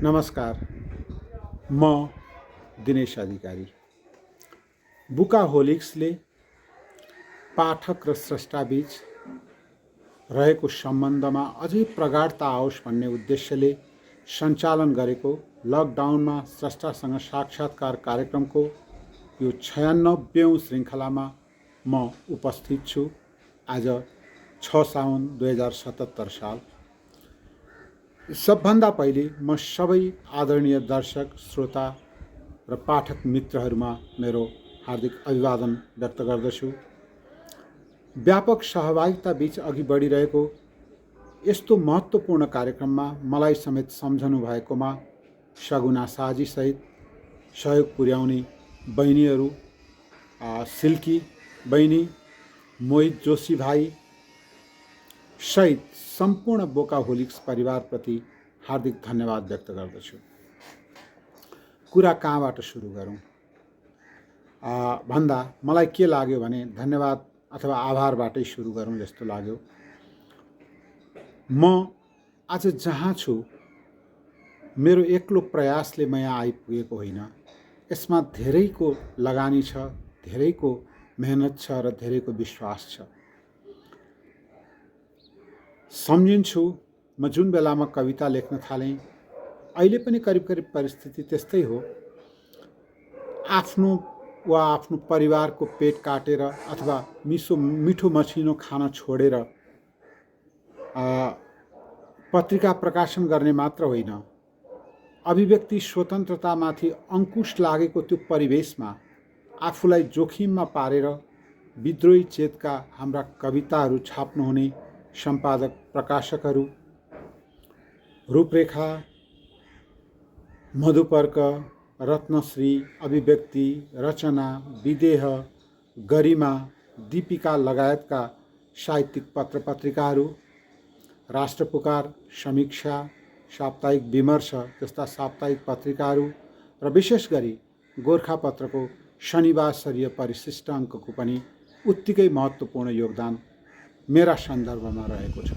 नमस्कार, म दिनेश अधिकारी। बुकाहोलिक्सले पाठक र स्रष्टाबीच रहेको सम्बन्धमा अझै प्रगाढता आओस् भन्ने उद्देश्यले सञ्चालन गरेको लकडाउनमा स्रष्टासँग साक्षात्कार कार्यक्रमको यो 96औं श्रृङ्खलामा म उपस्थित छु। आज 6 साउन 2077 साल। सबभन्दा पहिले म सबै आदरणीय दर्शक, श्रोता र पाठक मित्रहरूमा मेरो हार्दिक अभिवादन व्यक्त गर्दछु। व्यापक सहभागिता बीच अघि बढिरहेको यस्तो महत्त्वपूर्ण कार्यक्रममा मलाई समेत सम्झनु भएकोमा सगुना शाहजी सहित सहयोग पुर्याउने बहिनीहरू, सिल्की बहिनी, मोहित जोशी भाइ सहित सम्पूर्ण बोकाहोलिक्स परिवारप्रति हार्दिक धन्यवाद व्यक्त गर्दछु। कुरा कहाँबाट सुरु गरौँ भन्दा मलाई के लाग्यो भने धन्यवाद अथवा आभारबाटै सुरु गरौँ जस्तो लाग्यो। म आज जहाँ छु मेरो एक्लो प्रयासले म यहाँ आइपुगेको होइन। यसमा धेरैको लगानी छ, धेरैको मेहनत छ र धेरैको विश्वास छ। सम्झिन्छु म जुन बेलामा कविता लेख्न थालेँ, अहिले पनि करिब करिब परिस्थिति त्यस्तै हो। आफ्नो परिवारको पेट काटेर अथवा मिठो मसिनो खान छोडेर पत्रिका प्रकाशन गर्ने मात्र होइन, अभिव्यक्ति स्वतन्त्रतामाथि अंकुश लागेको त्यो परिवेशमा आफूलाई जोखिममा पारेर विद्रोही चेतका हाम्रा कविताहरू छाप्नुहुने सम्पादक, प्रकाशकहरू रूपरेखा, मधुपर्क, रत्नश्री, अभिव्यक्ति, रचना, विदेह, गरिमा, दीपिका लगायतका साहित्यिक पत्र पत्रिकाहरू, राष्ट्रपुकार, समीक्षा, साप्ताहिक विमर्श जस्ता साप्ताहिक पत्रिकाहरू र विशेष गरी गोरखापत्रको शनिबारसरीय परिशिष्ट अङ्कको पनि उत्तिकै महत्त्वपूर्ण योगदान मेरा सन्दर्भमा रहेको छ।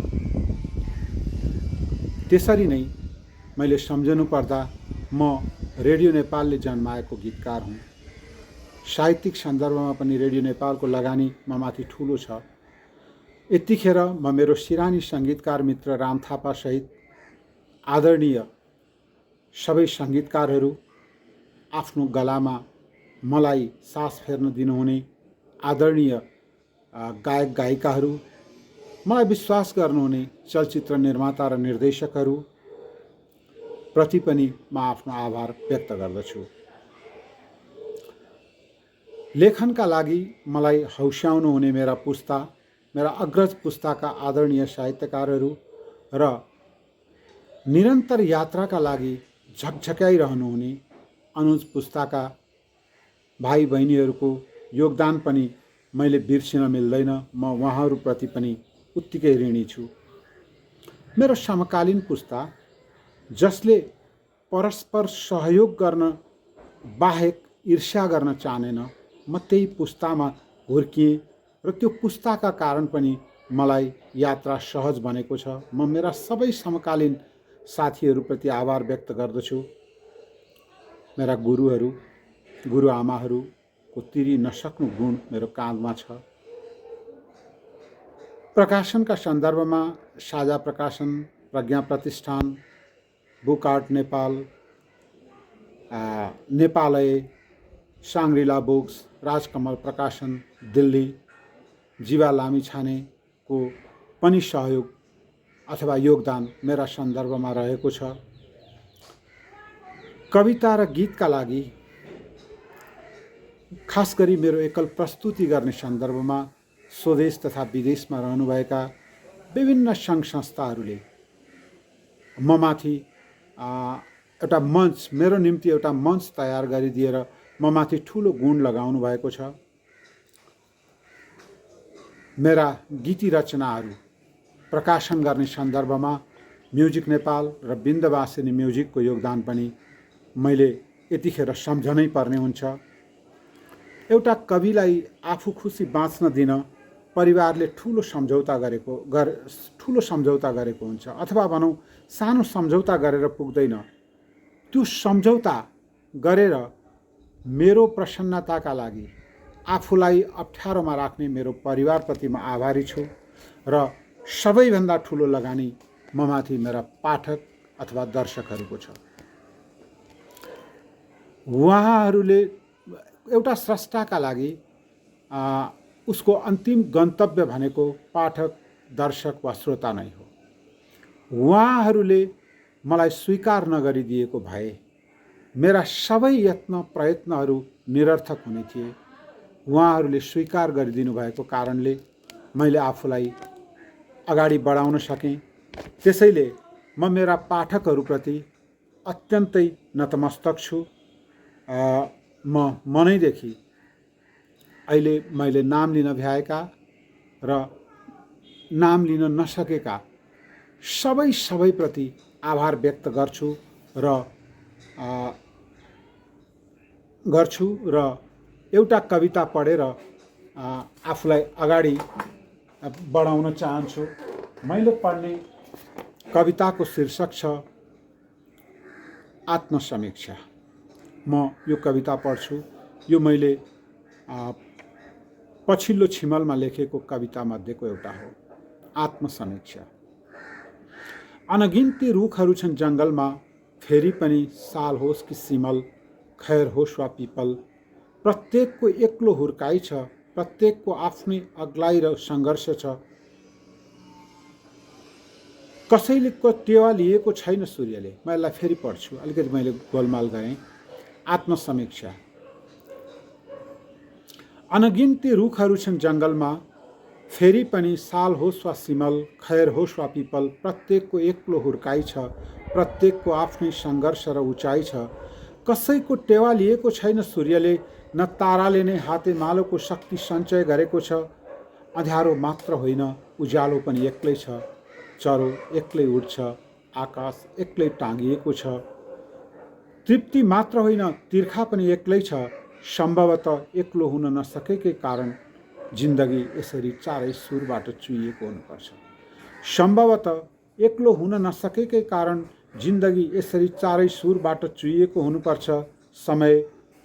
त्यसरी नै मैले सम्झनु पर्दा म रेडियो नेपालले जन्माएको गीतकार हुँ। साहित्यिक सन्दर्भमा पनि रेडियो नेपालको लगानी म माथि ठुलो छ। यतिखेर म मेरो सिरानी सङ्गीतकार मित्र राम थापा सहित आदरणीय सबै सङ्गीतकारहरू, आफ्नो गलामा मलाई सास फेर्न दिनुहुने आदरणीय गायक गायिकाहरू, मलाई विश्वास गर्नुहुने चलचित्र निर्माता र निर्देशकहरू प्रति पनि म आफ्नो आभार व्यक्त गर्दछु। लेखनका लागि मलाई हौस्याउनु हुने मेरा अग्रज पुस्ताका आदरणीय साहित्यकारहरू र निरन्तर यात्राका लागि झकझक्याइरहनुहुने अनुज पुस्ताका भाइ बहिनीहरूको योगदान पनि मैले बिर्सिन मिल्दैन। म उहाँहरूप्रति पनि उत्तिकै ऋणी छु। मेरो समकालीन पुस्ता, जसले परस्पर सहयोग गर्न बाहेक ईर्ष्या गर्न चाहेन, म त्यही पुस्तामा हुर्किएँ र त्यो पुस्ताका कारण पनि मलाई यात्रा सहज बनेको छ। म मेरा सबै समकालीन साथीहरूप्रति आभार व्यक्त गर्दछु। मेरा गुरुआमाहरूको तिरी नसक्नु गुण मेरो काँधमा छ। प्रकाशनका सन्दर्भमा साझा Prakashan, Pragya Pratishthan, book art Nepal, Nepalaya, Shangrila books, Rajkamal Prakashan Delhi, जीवा लामिछानेको पनि सहयोग अथवा योगदान मेरा सन्दर्भमा रहेको छ। कविता र गीतका लागि खास गरी मेरो एकल प्रस्तुति गर्ने सन्दर्भमा स्वदेश तथा विदेशमा रहनुभएका विभिन्न सङ्घ संस्थाहरूले म माथि एउटा मञ्च, मेरो निम्ति एउटा मञ्च तयार गरिदिएर म माथि ठुलो गुण लगाउनु भएको छ। मेरा गीती रचनाहरू प्रकाशन गर्ने सन्दर्भमा म्युजिक नेपाल र बिन्दवासिनी म्युजिकको योगदान पनि मैले यतिखेर सम्झनै पर्ने हुन्छ। एउटा कविलाई आफू खुसी बाँच्न दिन परिवारले ठुलो सम्झौता गरेको हुन्छ, अथवा भनौँ सानो सम्झौता गरेर पुग्दैन। त्यो सम्झौता गरेर मेरो प्रसन्नताका लागि आफूलाई अप्ठ्यारोमा राख्ने मेरो परिवारप्रति म आभारी छु र सबैभन्दा ठुलो लगानी ममाथि मेरा पाठक अथवा दर्शकहरूको छ। उहाँहरूले एउटा स्रष्टाका लागि उसको अन्तिम गन्तव्य भनेको पाठक, दर्शक वा श्रोता नै हो। उहाँहरूले मलाई स्वीकार नगरिदिएको भए मेरा सबै यत्न प्रयत्नहरू निरर्थक हुने थिए। उहाँहरूले स्वीकार गरिदिनु भएको कारणले मैले आफूलाई अगाडि बढाउन सकेँ। त्यसैले म मेरा पाठकहरूप्रति अत्यन्तै नतमस्तक छु। म मनैदेखि अहिले मैले नाम लिन भ्याएका र नाम लिन नसकेका सबैप्रति आभार व्यक्त गर्छु र एउटा कविता पढेर आफूलाई अगाडि बढाउन चाहन्छु। मैले पढ्ने कविताको शीर्षक छ आत्मसमीक्षा। म यो कविता पढ्छु। यो मैले पछिल्लो छिमलमा लेखेको कविता मध्येको एउटा हो। आत्मसमीक्षा। अनगिन्ती रुखहरू छन् जङ्गलमा, फेरि पनि साल होस् कि सिमल, खैर होस् वा पिपल, प्रत्येकको एक्लो हुर्काइ छ, प्रत्येकको आफ्नै अग्लाइ र सङ्घर्ष छ। कसैले टेवा लिएको छैन सूर्यले। म यसलाई फेरि पढ्छु, अलिकति मैले गोलमाल गरेँ। आत्मसमीक्षा। अनगिन्ती रुखहरू छन् जङ्गलमा, फेरि पनि साल होस् वा सिमल, खैर होस् वा पिपल, प्रत्येकको एक्लो हुर्काइ छ, प्रत्येकको आफ्नै सङ्घर्ष र उचाइ छ। कसैको टेवा लिएको छैन सूर्यले, न ताराले नै हातेमालोको शक्ति सञ्चय गरेको छ। अँध्यारो मात्र होइन, उज्यालो पनि एक्लै छ, चरो एक्लै उड्छ, आकाश एक्लै टाँगिएको छ। तृप्ति मात्र होइन, तिर्खा पनि एक्लै छ, सम्भवतः एक्लो हुन नसकेकै कारण जिन्दगी यसरी चारै सुरबाट चुइएको हुनुपर्छ। सम्भवतः एक्लो हुन नसकेकै कारण जिन्दगी यसरी चारै सुरबाट चुइएको हुनुपर्छ। समय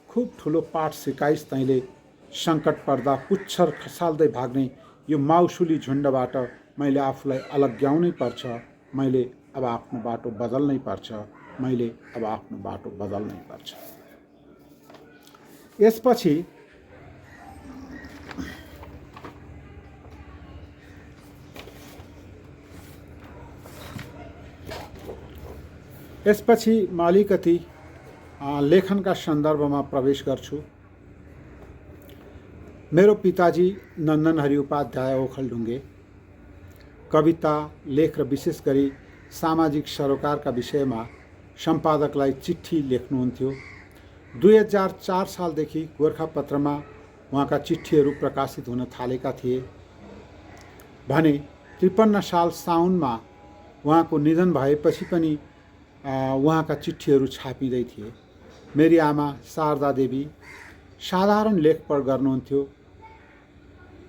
खुब ठुलो पाठ सिकाइस् तैँले, सङ्कट पर्दा पुच्छर खसाल्दै भाग्ने यो माउसुली झुन्डबाट मैले आफूलाई अलग्याउनै पर्छ। मैले अब आफ्नो बाटो बदल्नै पर्छ। मैले अब आफ्नो बाटो बदल्नै पर्छ। यसपछि म अलिकति लेखनका सन्दर्भमा प्रवेश गर्छु। मेरो पिताजी नन्दनहरि उपाध्याय ओखलढुङ्गे कविता, लेख र विशेष गरी सामाजिक सरोकारका विषयमा सम्पादकलाई चिठी लेख्नुहुन्थ्यो। 2004 सालदेखि गोर्खापत्रमा उहाँका चिठीहरू प्रकाशित हुन थालेका थिए भने 53 साल साउनमा उहाँको निधन भएपछि पनि उहाँका चिठीहरू छापिँदै थिए। मेरी आमा शारदा देवी साधारण लेखपढ गर्नुहुन्थ्यो।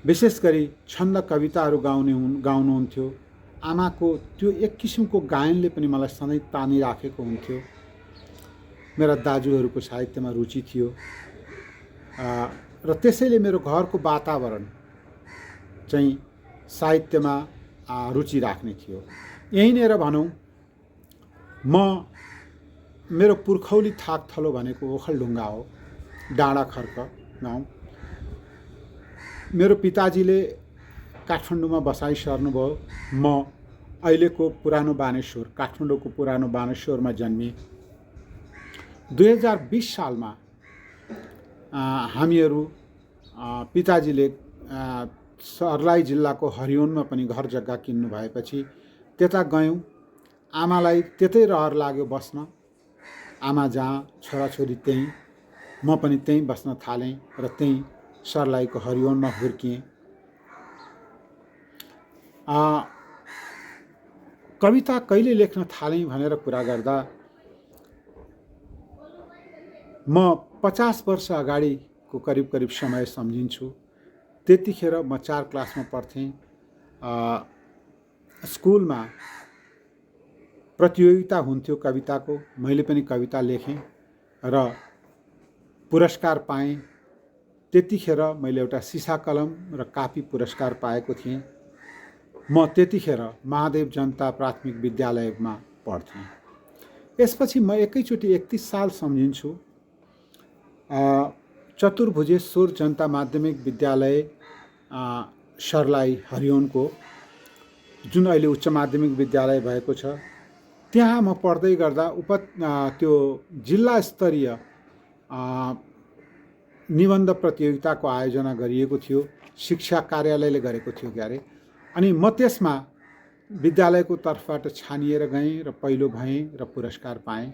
विशेष गरी छन्द कविताहरू गाउनुहुन्थ्यो। आमाको त्यो एक किसिमको गायनले पनि मलाई सधैँ तानिराखेको हुन्थ्यो। मेरा दाजुहरूको साहित्यमा रुचि थियो र त्यसैले मेरो घरको वातावरण चाहिँ साहित्यमा रुचि राख्ने थियो। यहीँनिर भनौँ, मेरो पुर्खौली थाकथलो भनेको ओखलढुङ्गा हो, डाँडाखर्क गाउँ। मेरो पिताजीले काठमाडौँमा बसाइ सर्नुभयो। म अहिलेको पुरानो बानेश्वर, काठमाडौँको पुरानो बानेश्वरमा जन्मेँ। 2020 सालमा हामीहरू पिताजीले सर्लाही जिल्लाको हरिओनमा पनि घर जग्गा किन्नु भएपछि त्यता गयौँ। आमालाई त्यतै रहर लाग्यो बस्न। आमा जहाँ, छोराछोरी त्यहीँ, म पनि त्यहीँ बस्न थालेँ र त्यहीँ सर्लाहीको हरिओनमा हुर्किएँ। कविता कहिले लेख्न थालेँ भनेर कुरा गर्दा म 50 वर्ष अगाडिको करिब समय सम्झिन्छु। त्यतिखेर म 4 क्लासमा पढ्थेँ। स्कुलमा प्रतियोगिता हुन्थ्यो कविताको, मैले पनि कविता लेखेँ र पुरस्कार पाएँ। त्यतिखेर मैले एउटा सिसा कलम र कापी पुरस्कार पाएको थिएँ। म त्यतिखेर महादेव जनता प्राथमिक विद्यालयमा पढ्थेँ। यसपछि म एकैचोटि 31 साल सम्झिन्छु, चतुर्भुजेश्वर जनता माध्यमिक विद्यालय सर्लाही हरिओनको, जुन अहिले उच्च माध्यमिक विद्यालय भएको छ, त्यहाँ म पढ्दै गर्दा त्यो जिल्ला स्तरीय निबन्ध प्रतियोगिताको आयोजना गरिएको थियो, शिक्षा कार्यालयले गरेको थियो क्यारे। अनि म त्यसमा विद्यालयको तर्फबाट छानिएर गएँ र पहिलो भएँ र पुरस्कार पाएँ।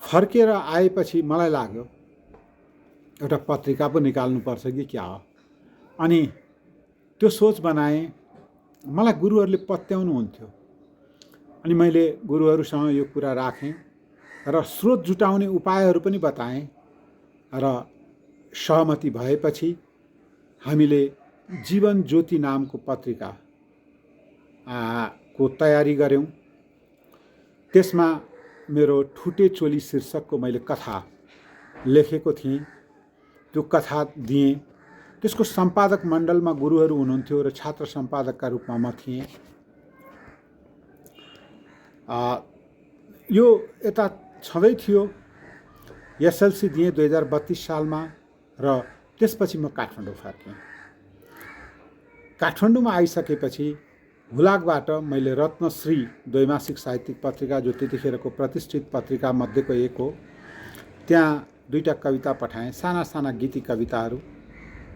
फर्केर आएपछि मलाई लाग्यो एउटा पत्रिका पो निकाल्नुपर्छ कि क्या हो। अनि त्यो सोच बनाएँ। मलाई गुरुहरूले पत्याउनुहुन्थ्यो, अनि मैले गुरुहरूसँग यो कुरा राखेँ र स्रोत जुटाउने उपायहरू पनि बताएँ र सहमति भएपछि हामीले जीवन ज्योति नामको पत्रिका को तयारी गऱ्यौँ। त्यसमा मेरो ठुटे चोली शीर्षकको मैले कथा लेखेको थिएँ, त्यो कथा दिएँ। त्यसको सम्पादक मण्डलमा गुरुहरू हुनुहुन्थ्यो र छात्र सम्पादकका रूपमा म थिएँ। यो यता छँदै थियो। एसएलसी दिएँ 2032 सालमा र त्यसपछि म काठमाडौँ फर्केँ। काठमाडौँमा आइसकेपछि हुलाकबाट मैले रत्नश्री द्वैमासिक साहित्यिक पत्रिका, जो त्यतिखेरको प्रतिष्ठित पत्रिका मध्येको एक हो, त्यहाँ 2टा कविता पठाएँ, साना साना गीती कविताहरू।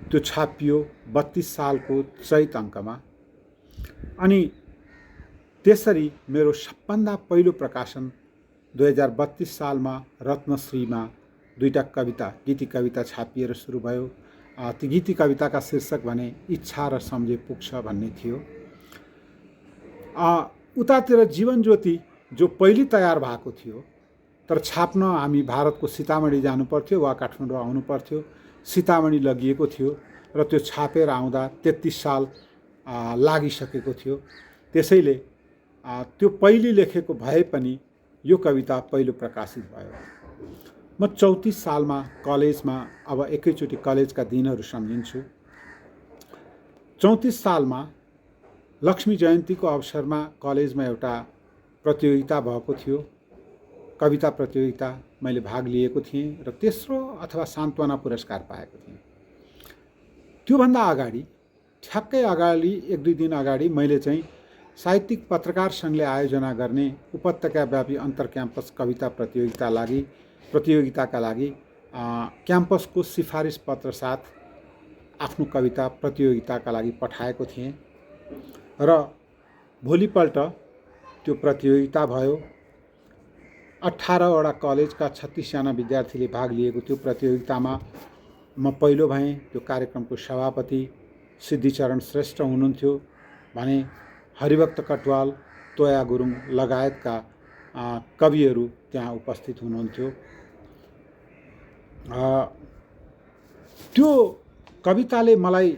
त्यो छापियो 32 सालको चैत अङ्कमा। अनि त्यसरी मेरो सबभन्दा पहिलो प्रकाशन 2032 सालमा रत्नश्रीमा 2टा कविता, गीती कविता छापिएर सुरु भयो। ती गीती कविताका शीर्षक भने इच्छा र सम्झे पुग्छ भन्ने थियो। उतातिर जीवन ज्योति जो पहिले तयार भएको थियो, तर छाप्न हामी भारतको सीतामढी जानु पर्थ्यो वा काठमाडौँ आउनु पर्थ्यो। सीतामढी लगिएको थियो र त्यो छापेर आउँदा 33 साल लागिसकेको थियो। त्यसैले त्यो पहिले लेखेको भए पनि यो कविता पहिलो प्रकाशित भयो। म 34 सालमा कलेजमा, अब एकैचोटि कलेजका दिनहरू सम्झिन्छु। 34 सालमा लक्ष्मी जयन्तीको अवसरमा कलेजमा एउटा प्रतियोगिता भएको थियो, कविता प्रतियोगिता। मैले भाग लिएको थिएँ र तेस्रो अथवा सान्त्वना पुरस्कार पाएको थिएँ। त्योभन्दा अगाडि, ठ्याक्कै अगाडि 1-2 दिन अगाडि मैले चाहिँ साहित्यिक पत्रकार सङ्घले आयोजना गर्ने उपत्यकाव्यापी अन्तर क्याम्पस कविता प्रतियोगिताका लागि क्याम्पसको सिफारिस पत्र साथ आफ्नो कविता प्रतियोगिताका लागि पठाएको थिएँ र भोलिपल्ट त्यो प्रतियोगिता भयो। 18वटा कलेजका 36 जना विद्यार्थीले भाग लिएको त्यो प्रतियोगितामा म पहिलो भएँ। त्यो कार्यक्रमको सभापति सिद्धिचरण श्रेष्ठ हुनुहुन्थ्यो भने हरिभक्त कटुवाल, तोया गुरुङ लगायतका कविहरू त्यहाँ उपस्थित हुनुहुन्थ्यो। त्यो कविताले मलाई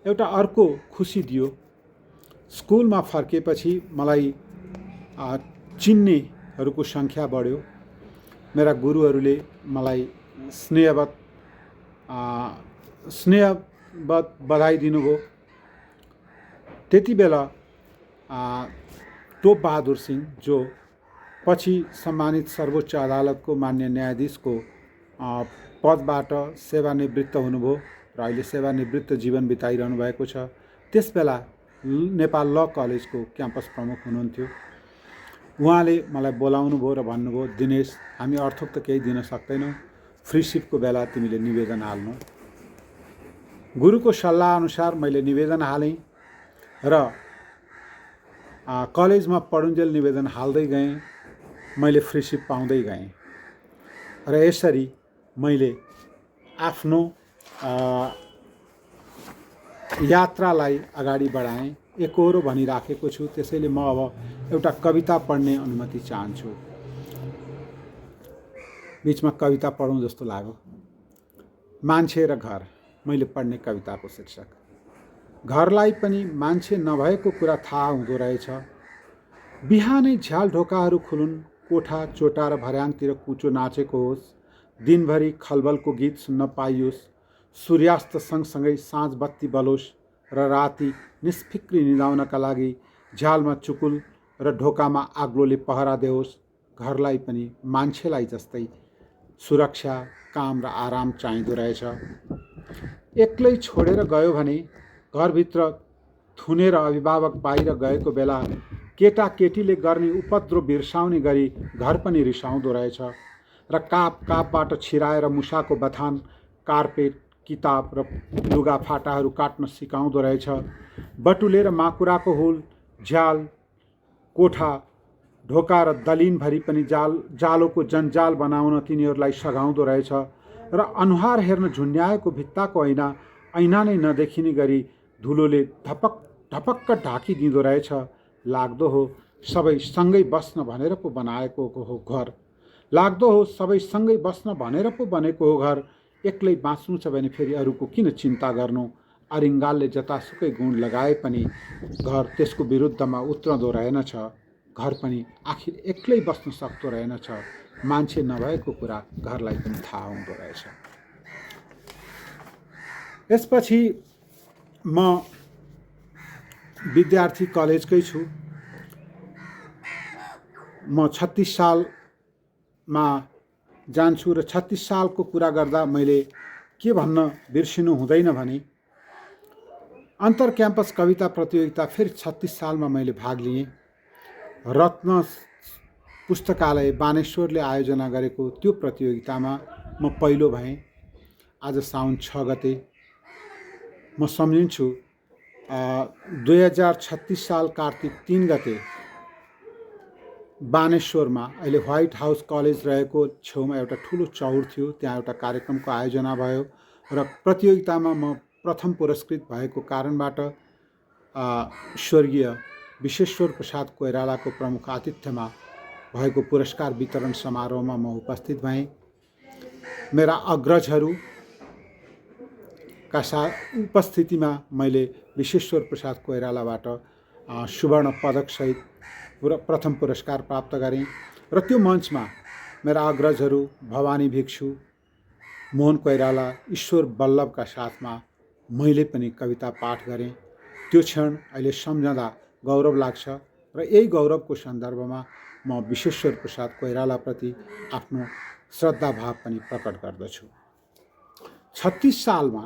एउटा अर्को खुसी दियो। स्कुलमा फर्केपछि मलाई चिन्नेहरूको सङ्ख्या बढ्यो। मेरा गुरुहरूले मलाई स्नेहवत बधाई दिनुभयो। त्यति बेला टोप बहादुर सिंह, जो पछि सम्मानित सर्वोच्च अदालतको मान्य न्यायाधीशको पदबाट सेवानिवृत्त हुनुभयो र अहिले सेवानिवृत्त जीवन बिताइरहनु भएको छ, त्यसबेला नेपाल ल कलेजको क्याम्पस प्रमुख हुनुहुन्थ्यो। उहाँले मलाई बोलाउनु भयो र भन्नुभयो, दिनेश, हामी अर्थक त केही दिन सक्दैनौँ, फ्रीसिपको बेला तिमीले निवेदन हाल्नु। गुरुको सल्लाह अनुसार मैले निवेदन हालेँ र कलेजमा पढुन्जेल निवेदन हाल्दै गएँ। मैले फ्रीसिप पाउँदै गएँ र यसरी मैले आफ्नो यात्रालाई अगाडि बढाएँ। एकहोरो भनिराखेको छु, त्यसैले म अब एउटा कविता पढ्ने अनुमति चाहन्छु। बिचमा कविता पढौँ जस्तो लाग्यो। मान्छे र घर, मैले पढ्ने कविताको शीर्षक। घरलाई पनि मान्छे नभएको कुरा थाहा हुँदो रहेछ। बिहानै झ्याल ढोकाहरू खुलुन्, कोठा चोटा र भर्याङतिर कुचो नाचेको होस्, दिनभरि खलबलको गीत सुन्न पाइयोस्, सूर्यास्त सँगसँगै साँझ बत्ती बलोस् र राति निष्फिक्री निदाउनका लागि झ्यालमा चुकुल र ढोकामा आग्लोले पहरा देओस्। घरलाई पनि मान्छेलाई जस्तै सुरक्षा, काम र आराम चाहिँदो रहेछ। एक्लै छोडेर गयो भने घरभित्र थुनेर अभिभावक बाहिर गएको बेला केटाकेटीले गर्ने उपद्रो बिर्साउने गरी घर पनि रिसाउँदो रहेछ र काप कापबाट छिराएर मुसाको बथान, कार्पेट, किताब र लुगाफाटाहरू काट्न सिकाउँदो रहेछ। बटुलेर माकुराको हुल, झ्याल, कोठा, ढोका र दलिनभरि पनि जालोको जन्जाल बनाउन तिनीहरूलाई सघाउँदो रहेछ र अनुहार हेर्न झुन्ड्याएको भित्ताको ऐना नै नदेखिने गरी धुलोले ढपक्क ढाकिदिँदो रहेछ। लाग्दो हो सबै सँगै बस्न भनेर पो बनाएको हो घर। लाग्दो हो सबै सँगै बस्न भनेर पो बनेको हो घर। एक्लै बाँच्नु छ भने फेरि अरूको किन चिन्ता गर्नु। अरिङ्गालले जतासुकै गुण लगाए पनि घर त्यसको विरुद्धमा उत्रँदो रहेनछ। घर पनि आखिर एक्लै बस्न सक्दो रहेनछ। मान्छे नभएको कुरा घरलाई पनि थाहा हुँदो रहेछ। यसपछि म विद्यार्थी कलेजकै छु। म 36 सालमा जान्छु र 36 सालको कुरा गर्दा मैले के भन्न बिर्सिनु हुँदैन भने अन्तर क्याम्पस कविता प्रतियोगिता फेरि 36 सालमा मैले भाग लिएँ। रत्न पुस्तकालय बानेश्वरले आयोजना गरेको त्यो प्रतियोगितामा म पहिलो भएँ। आज साउन 6 गते म सम्झिन्छु 2036 साल कार्तिक 3 गते बानेश्वरमा अहिले व्हाइट हाउस कलेज रहेको छेउमा एउटा ठुलो चौर थियो। त्यहाँ एउटा कार्यक्रमको आयोजना भयो र प्रतियोगितामा म प्रथम पुरस्कृत भएको कारणबाट स्वर्गीय विश्वेश्वर प्रसाद कोइरालाको प्रमुख आतिथ्यमा भएको पुरस्कार वितरण समारोहमा म उपस्थित भएँ। मेरा अग्रजहरूका उपस्थितिमा मैले विश्वेश्वर प्रसाद कोइरालाबाट सुवर्ण पदकसहित प्रथम पुरस्कार प्राप्त गरेँ र त्यो मञ्चमा मेरा अग्रजहरू भवानी भिक्षु, मोहन कोइराला, ईश्वर बल्लभका साथमा मैले पनि कविता पाठ गरेँ। त्यो क्षण अहिले सम्झँदा गौरव लाग्छ र यही गौरवको सन्दर्भमा म विश्वेश्वर प्रसाद कोइरालाप्रति आफ्नो श्रद्धाभाव पनि प्रकट गर्दछु। 36 सालमा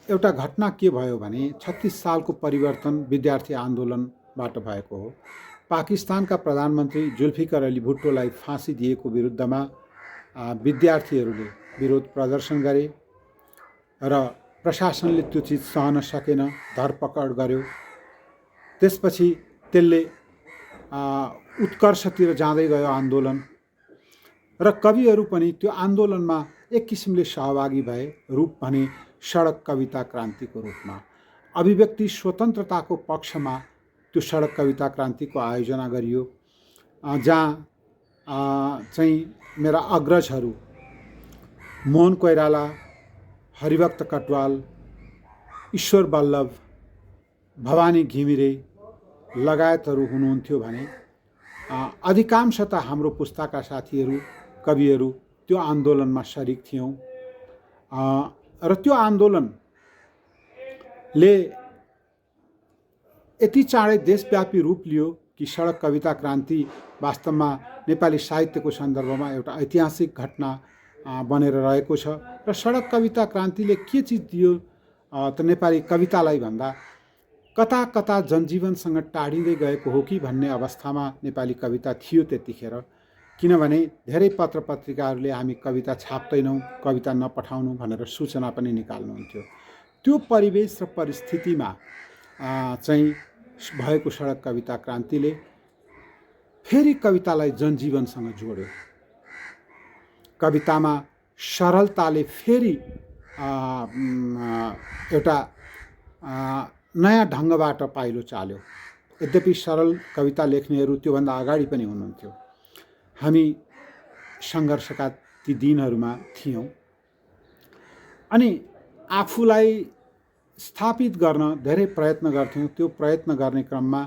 एउटा घटना के भयो भने 36 सालको परिवर्तन विद्यार्थी आन्दोलनबाट भएको हो। पाकिस्तानका प्रधानमन्त्री जुल्फिकर अली भुट्टोलाई फाँसी दिएको विरुद्धमा विद्यार्थीहरूले विरोध प्रदर्शन गरे र प्रशासनले त्यो चिज सहन सकेन, धरपकड गर्यो। त्यसपछि त्यसले उत्कर्षतिर जाँदै गयो आन्दोलन र कविहरू पनि त्यो आन्दोलनमा एक किसिमले सहभागी भए। रूप भने सडक कविता क्रान्तिको रूपमा अभिव्यक्ति स्वतन्त्रताको पक्षमा त्यो सडक कविता क्रान्तिको आयोजना गरियो, जहाँ चाहिँ मेरा अग्रजहरू मोहन कोइराला, हरिभक्त कटवाल, ईश्वर बल्लभ, भवानी घिमिरे लगायतहरू हुनुहुन्थ्यो भने अधिकांशतः हाम्रो पुस्ताका साथीहरू, कविहरू त्यो आन्दोलनमा सरिक थियौँ र त्यो आन्दोलनले यति चाँडै देशव्यापी रूप लियो कि सडक कविता क्रान्ति वास्तवमा नेपाली साहित्यको सन्दर्भमा एउटा ऐतिहासिक घटना बनेर रहेको छ। र सडक कविता क्रान्तिले के चिज दियो त नेपाली कवितालाई भन्दा कता कता जनजीवनसँग टाढिँदै गएको हो कि भन्ने अवस्थामा नेपाली कविता थियो त्यतिखेर। किनभने धेरै पत्र पत्रिकाहरूले हामी कविता छाप्दैनौँ, कविता नपठाउनु भनेर सूचना पनि निकाल्नुहुन्थ्यो। त्यो परिवेश र परिस्थितिमा चाहिँ भएको सडक कविता क्रान्तिले फेरि कवितालाई जनजीवनसँग जोड्यो। कवितामा सरलताले फेरि एउटा नयाँ ढङ्गबाट पाइलो चाल्यो। यद्यपि सरल कविता लेख्नेहरू त्योभन्दा अगाडि पनि हुनुहुन्थ्यो। हामी सङ्घर्षका ती दिनहरूमा थियौँ अनि आफूलाई स्थापित गर्न धेरै प्रयत्न गर्थ्यौँ। त्यो प्रयत्न गर्ने क्रममा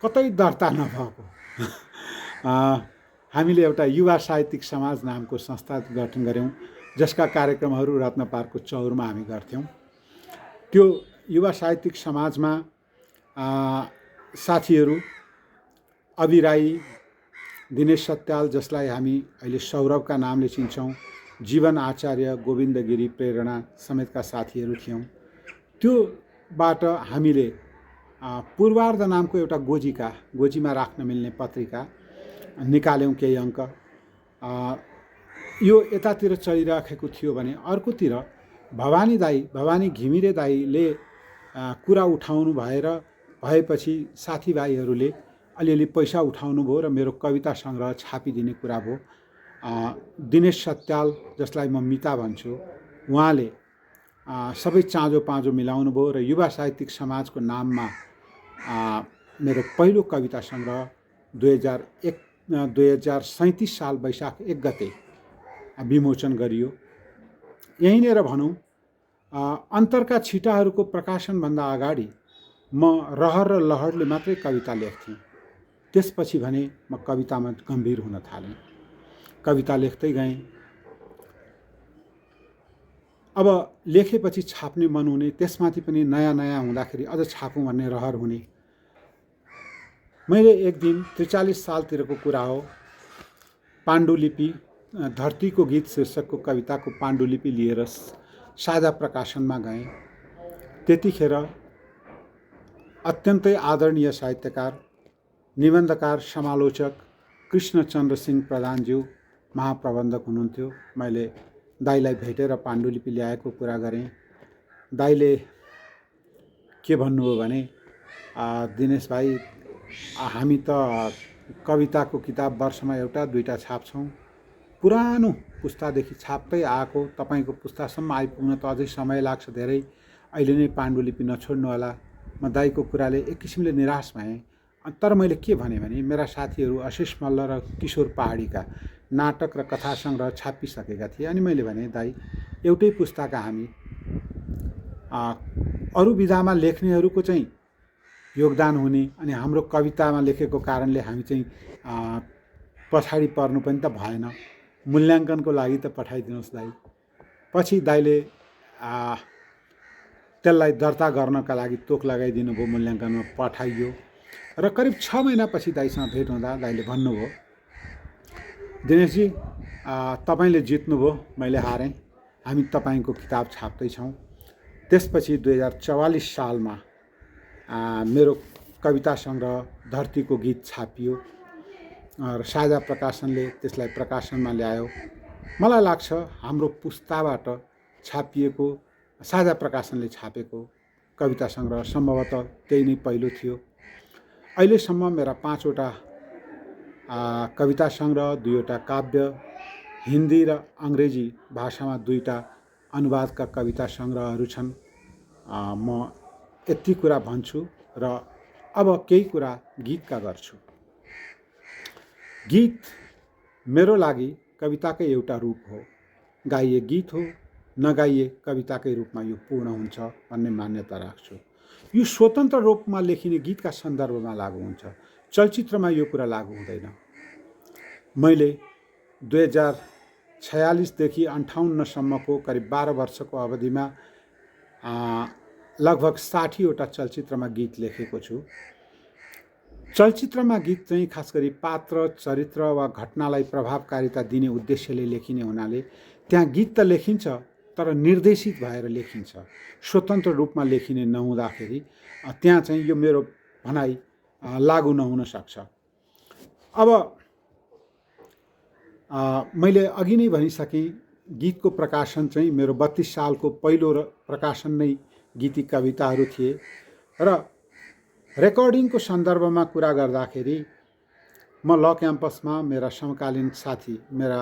कतै दर्ता नभएको हामीले एउटा युवा साहित्यिक समाज नामको संस्था गठन गऱ्यौँ, जसका कार्यक्रमहरू रत्न पार्कको चौरमा हामी गर्थ्यौँ। त्यो युवा साहित्यिक समाजमा साथीहरू अभि राई, दिनेश सत्याल, जसलाई हामी अहिले सौरभका नामले चिन्छौँ, जीवन आचार्य, गोविन्द गिरी, प्रेरणा समेतका साथीहरू थियौँ। त्योबाट हामीले पूर्वार्ध नामको एउटा गोजीमा राख्न मिल्ने पत्रिका निकाल्यौँ केही अङ्क। यो यतातिर चलिराखेको थियो भने अर्कोतिर भवानी घिमिरे दाईले कुरा उठाउनु भएपछि साथीभाइहरूले अलिअलि पैसा उठाउनु भयो र मेरो कविता सङ्ग्रह छापिदिने कुरा भयो। दिनेश सत्याल, जसलाई म मिता भन्छु, उहाँले सबै चाँजो पाँजो मिलाउनु भयो र युवा साहित्यिक समाजको नाममा मेरो पहिलो कविता सङ्ग्रह 2037 साल वैशाख 1 गते विमोचन गरियो। यहीँनिर भनौँ, अन्तरका छिटाहरूको प्रकाशनभन्दा अगाडि म रहर र लहरले मात्रै कविता लेख्थेँ। त्यसपछि भने म कवितामा गम्भीर हुन थालेँ। कविता लेख्दै गएँ। अब लेखेपछि छाप्ने मन हुने, त्यसमाथि पनि नयाँ नयाँ हुँदाखेरि अझ छापौँ भन्ने रहर हुने। मैले एक दिन 43 सालतिरको कुरा हो, पाण्डुलिपि, धरतीको गीत शीर्षकको कविताको पाण्डुलिपि लिएर साझा प्रकाशनमा गएँ। त्यतिखेर अत्यन्तै आदरणीय साहित्यकार, निबन्धकार, समालोचक कृष्णचन्द्र सिंह प्रधानज्यू महाप्रबन्धक हुनुहुन्थ्यो। मैले दाईलाई भेटेर पाण्डुलिपि ल्याएको कुरा गरेँ। दाईले के भन्नुभयो भने, दिनेश भाइ, हामी त कविताको किताब वर्षमा एउटा दुईटा छाप्छौँ। पुरानो पुस्तादेखि छाप्दै आएको तपाईँको पुस्तासम्म आइपुग्न त अझै समय लाग्छ धेरै। अहिले नै पाण्डुलिपि नछोड्नु होला। म दाईको कुराले एक किसिमले निराश भएँ। तर मैले के भने मेरा साथीहरू आशिष मल्ल र किशोर पहाडीका नाटक र कथा सङ्ग्रह छापिसकेका थिए। अनि मैले भने, दाई, एउटै पुस्ताका हामी, अरू विधामा लेख्नेहरूको चाहिँ योगदान हुने अनि हाम्रो कवितामा लेखेको कारणले हामी चाहिँ पछाडि पर्नु पनि त भएन। मूल्याङ्कनको लागि त पठाइदिनुहोस् दाई। पछि दाईले त्यसलाई दर्ता गर्नका लागि तोक लगाइदिनु भयो, मूल्याङ्कनमा पठाइयो। र करिब 6 महिनापछि दाईसँग भेट हुँदा दाईले भन्नुभयो, दिनेशजी, तपाईँले जित्नुभयो, मैले हारेँ, हामी तपाईँको किताब छाप्दैछौँ। त्यसपछि 2044 सालमा मेरो कविता सङ्ग्रह धरतीको गीत छापियो र साझा प्रकाशनले त्यसलाई प्रकाशनमा ल्यायो। मलाई लाग्छ हाम्रो पुस्ताबाट छापिएको, साझा प्रकाशनले छापेको कविता सङ्ग्रह सम्भवतः त्यही नै पहिलो थियो। अहिलेसम्म मेरा 5वटा कविता सङ्ग्रह, 2वटा काव्य, हिन्दी र अङ्ग्रेजी भाषामा 2टा अनुवादका कविता सङ्ग्रहहरू छन्। म यति कुरा भन्छु र अब केही कुरा गीतका गर्छु। गीत मेरो लागि कविताकै एउटा रूप हो। गाइए गीत हो, नगाइए कविताकै रूपमा यो पूर्ण हुन्छ भन्ने मान्यता राख्छु। यो स्वतन्त्र रूपमा लेखिने गीतका सन्दर्भमा लागू हुन्छ, चलचित्रमा यो कुरा लागू हुँदैन। मैले 2046 देखि 58 सम्मको करिब 12 वर्षको अवधिमा लगभग 60वटा चलचित्रमा गीत लेखेको छु। चलचित्रमा गीत चाहिँ खास गरी पात्र, चरित्र वा घटनालाई प्रभावकारिता दिने उद्देश्यले लेखिने हुनाले त्यहाँ गीत त लेखिन्छ तर निर्देशित भएर लेखिन्छ। स्वतन्त्र रूपमा लेखिने नहुँदाखेरि त्यहाँ चाहिँ यो मेरो भनाइ लागू नहुन सक्छ। अब मैले अघि नै भनिसकेँ, गीतको प्रकाशन चाहिँ मेरो 32 सालको पहिलो प्रकाशन नै गीती कविताहरू थिए। र रेकर्डिङको सन्दर्भमा कुरा गर्दाखेरि म ल क्याम्पसमा मेरा समकालीन साथी, मेरा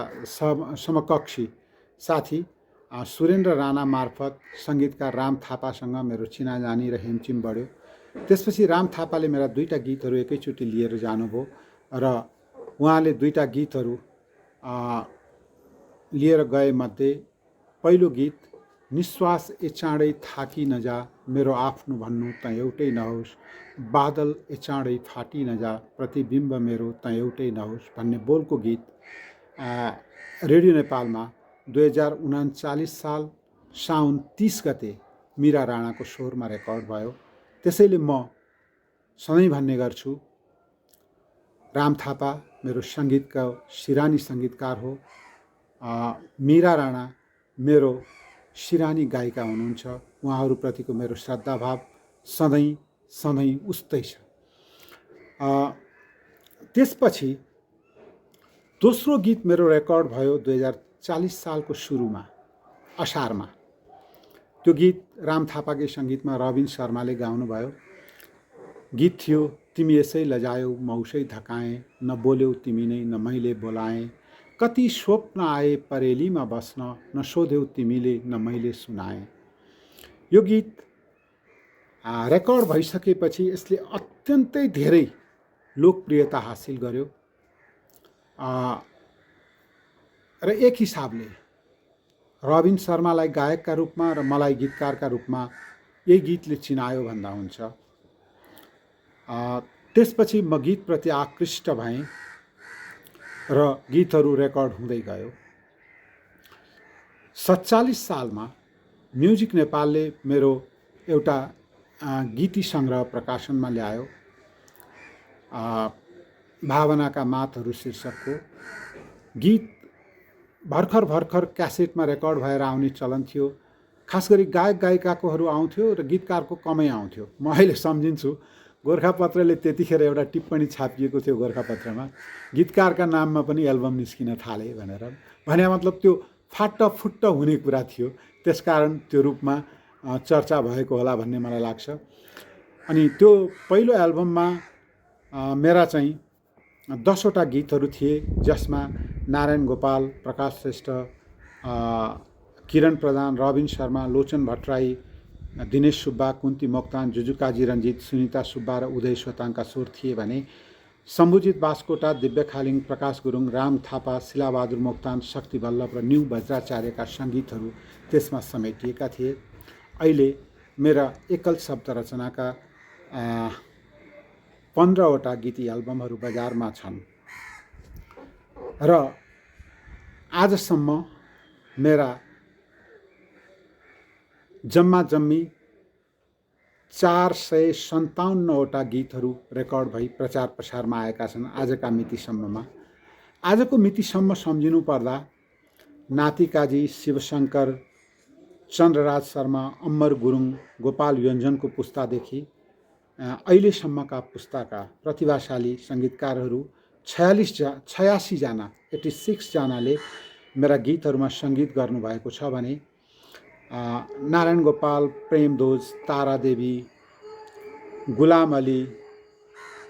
समकक्षी साथी सुरेन्द्र राणा मार्फत सङ्गीतकार राम थापासँग मेरो चिनाजानी र हिमचिम बढ्यो। त्यसपछि राम थापाले मेरा 2टा गीतहरू एकैचोटि लिएर जानुभयो र उहाँले 2टा गीतहरू लिएर गएमध्ये पहिलो गीत निश्वास चाँडै थाकी नजा, मेरो आफ्नो भन्नु त एउटै नहोस्, बादल चाँडै फाटी नजा, प्रतिबिम्ब मेरो त एउटै नहोस् भन्ने बोलको गीत रेडियो नेपालमा 2039 साल साउन 30 गते मीरा राणाको स्वरमा रेकर्ड भयो। त्यसैले म सधैँ भन्ने गर्छु, राम थापा मेरो सङ्गीतका सिरानी सङ्गीतकार हो, मीरा राणा मेरो सिरानी गायिका हुनुहुन्छ। उहाँहरूप्रतिको मेरो श्रद्धाभाव सधैँ सधैँ उस्तै छ। त्यसपछि दोस्रो गीत मेरो रेकर्ड भयो 2040 सालको सुरुमा, असारमा। त्यो गीत राम थापाकै सङ्गीतमा रबिन शर्माले गाउनुभयो। गीत थियो, तिमी यसै लजायौ म उसै धकाएँ, न बोल्यौ तिमी नै न मैले बोलाएँ, कति स्वप्न आए परेलीमा बस्न, न सोध्यौ तिमीले न मैले सुनाएँ। यो गीत रेकर्ड भइसकेपछि यसले अत्यन्तै धेरै लोकप्रियता हासिल गर्यो र एक हिसाबले रबिन शर्मालाई गायकका रूपमा र मलाई गीतकारका रूपमा यही गीतले चिनायो भन्दा हुन्छ। त्यसपछि म गीतप्रति आकृष्ट भएँ र गीतहरू रेकर्ड हुँदै गयो। 47 सालमा म्युजिक नेपालले मेरो एउटा गीती सङ्ग्रह प्रकाशनमा ल्यायो, भावनाका मातहरू शीर्षकको। गीत भर्खर क्यासेटमा रेकर्ड भएर आउने चलन थियो। खास गरी गायक गायिकाकोहरू आउँथ्यो र गीतकारको कमै आउँथ्यो। म अहिले सम्झिन्छु, गोर्खापत्रले त्यतिखेर एउटा टिप्पणी छापिएको थियो गोर्खापत्रमा, गीतकारका नाममा पनि एल्बम निस्किन थाले भनेर। भने मतलब त्यो फाटफुट्ट हुने कुरा थियो, त्यसकारण त्यो रूपमा चर्चा भएको होला भन्ने मलाई लाग्छ। अनि त्यो पहिलो एल्बममा मेरा चाहिँ 10वटा गीतहरू थिए, जसमा नारायण गोपाल, प्रकाश श्रेष्ठ, किरण प्रधान, रबिन शर्मा, लोचन भट्टराई, दिनेश सुब्बा, कुन्ती मोक्तान, जुजुकाजी रञ्जित, सुनिता सुब्बा र उदय सोताङका स्वर थिए भने सम्बुजित बास्कोटा, दिव्य खालिङ, प्रकाश गुरुङ, राम थापा, शिलाबहादुर मोक्तान, शक्ति बल्लभ र न्यू वज्राचार्यका सङ्गीतहरू त्यसमा समेटिएका थिए। अहिले मेरा एकल शब्द रचनाका 15वटा गीती एल्बमहरू बजारमा छन् र आजसम्म मेरा जम्मा 457वटा गीतहरू रेकर्ड भई प्रचार प्रसारमा आएका छन् आजका मितिसम्ममा। आजको मितिसम्म सम्झिनु पर्दा नातिकाजी, शिवशङ्कर, चन्द्रराज शर्मा, अम्बर गुरुङ, गोपाल योन्जनको पुस्तादेखि अहिलेसम्मका पुस्ताका प्रतिभाशाली सङ्गीतकारहरू 86 जना 86 जनाले मेरा गीतहरूमा सङ्गीत गर्नुभएको छ भने नारायण गोपाल, प्रेमदोज, तारादेवी, गुलाम अली,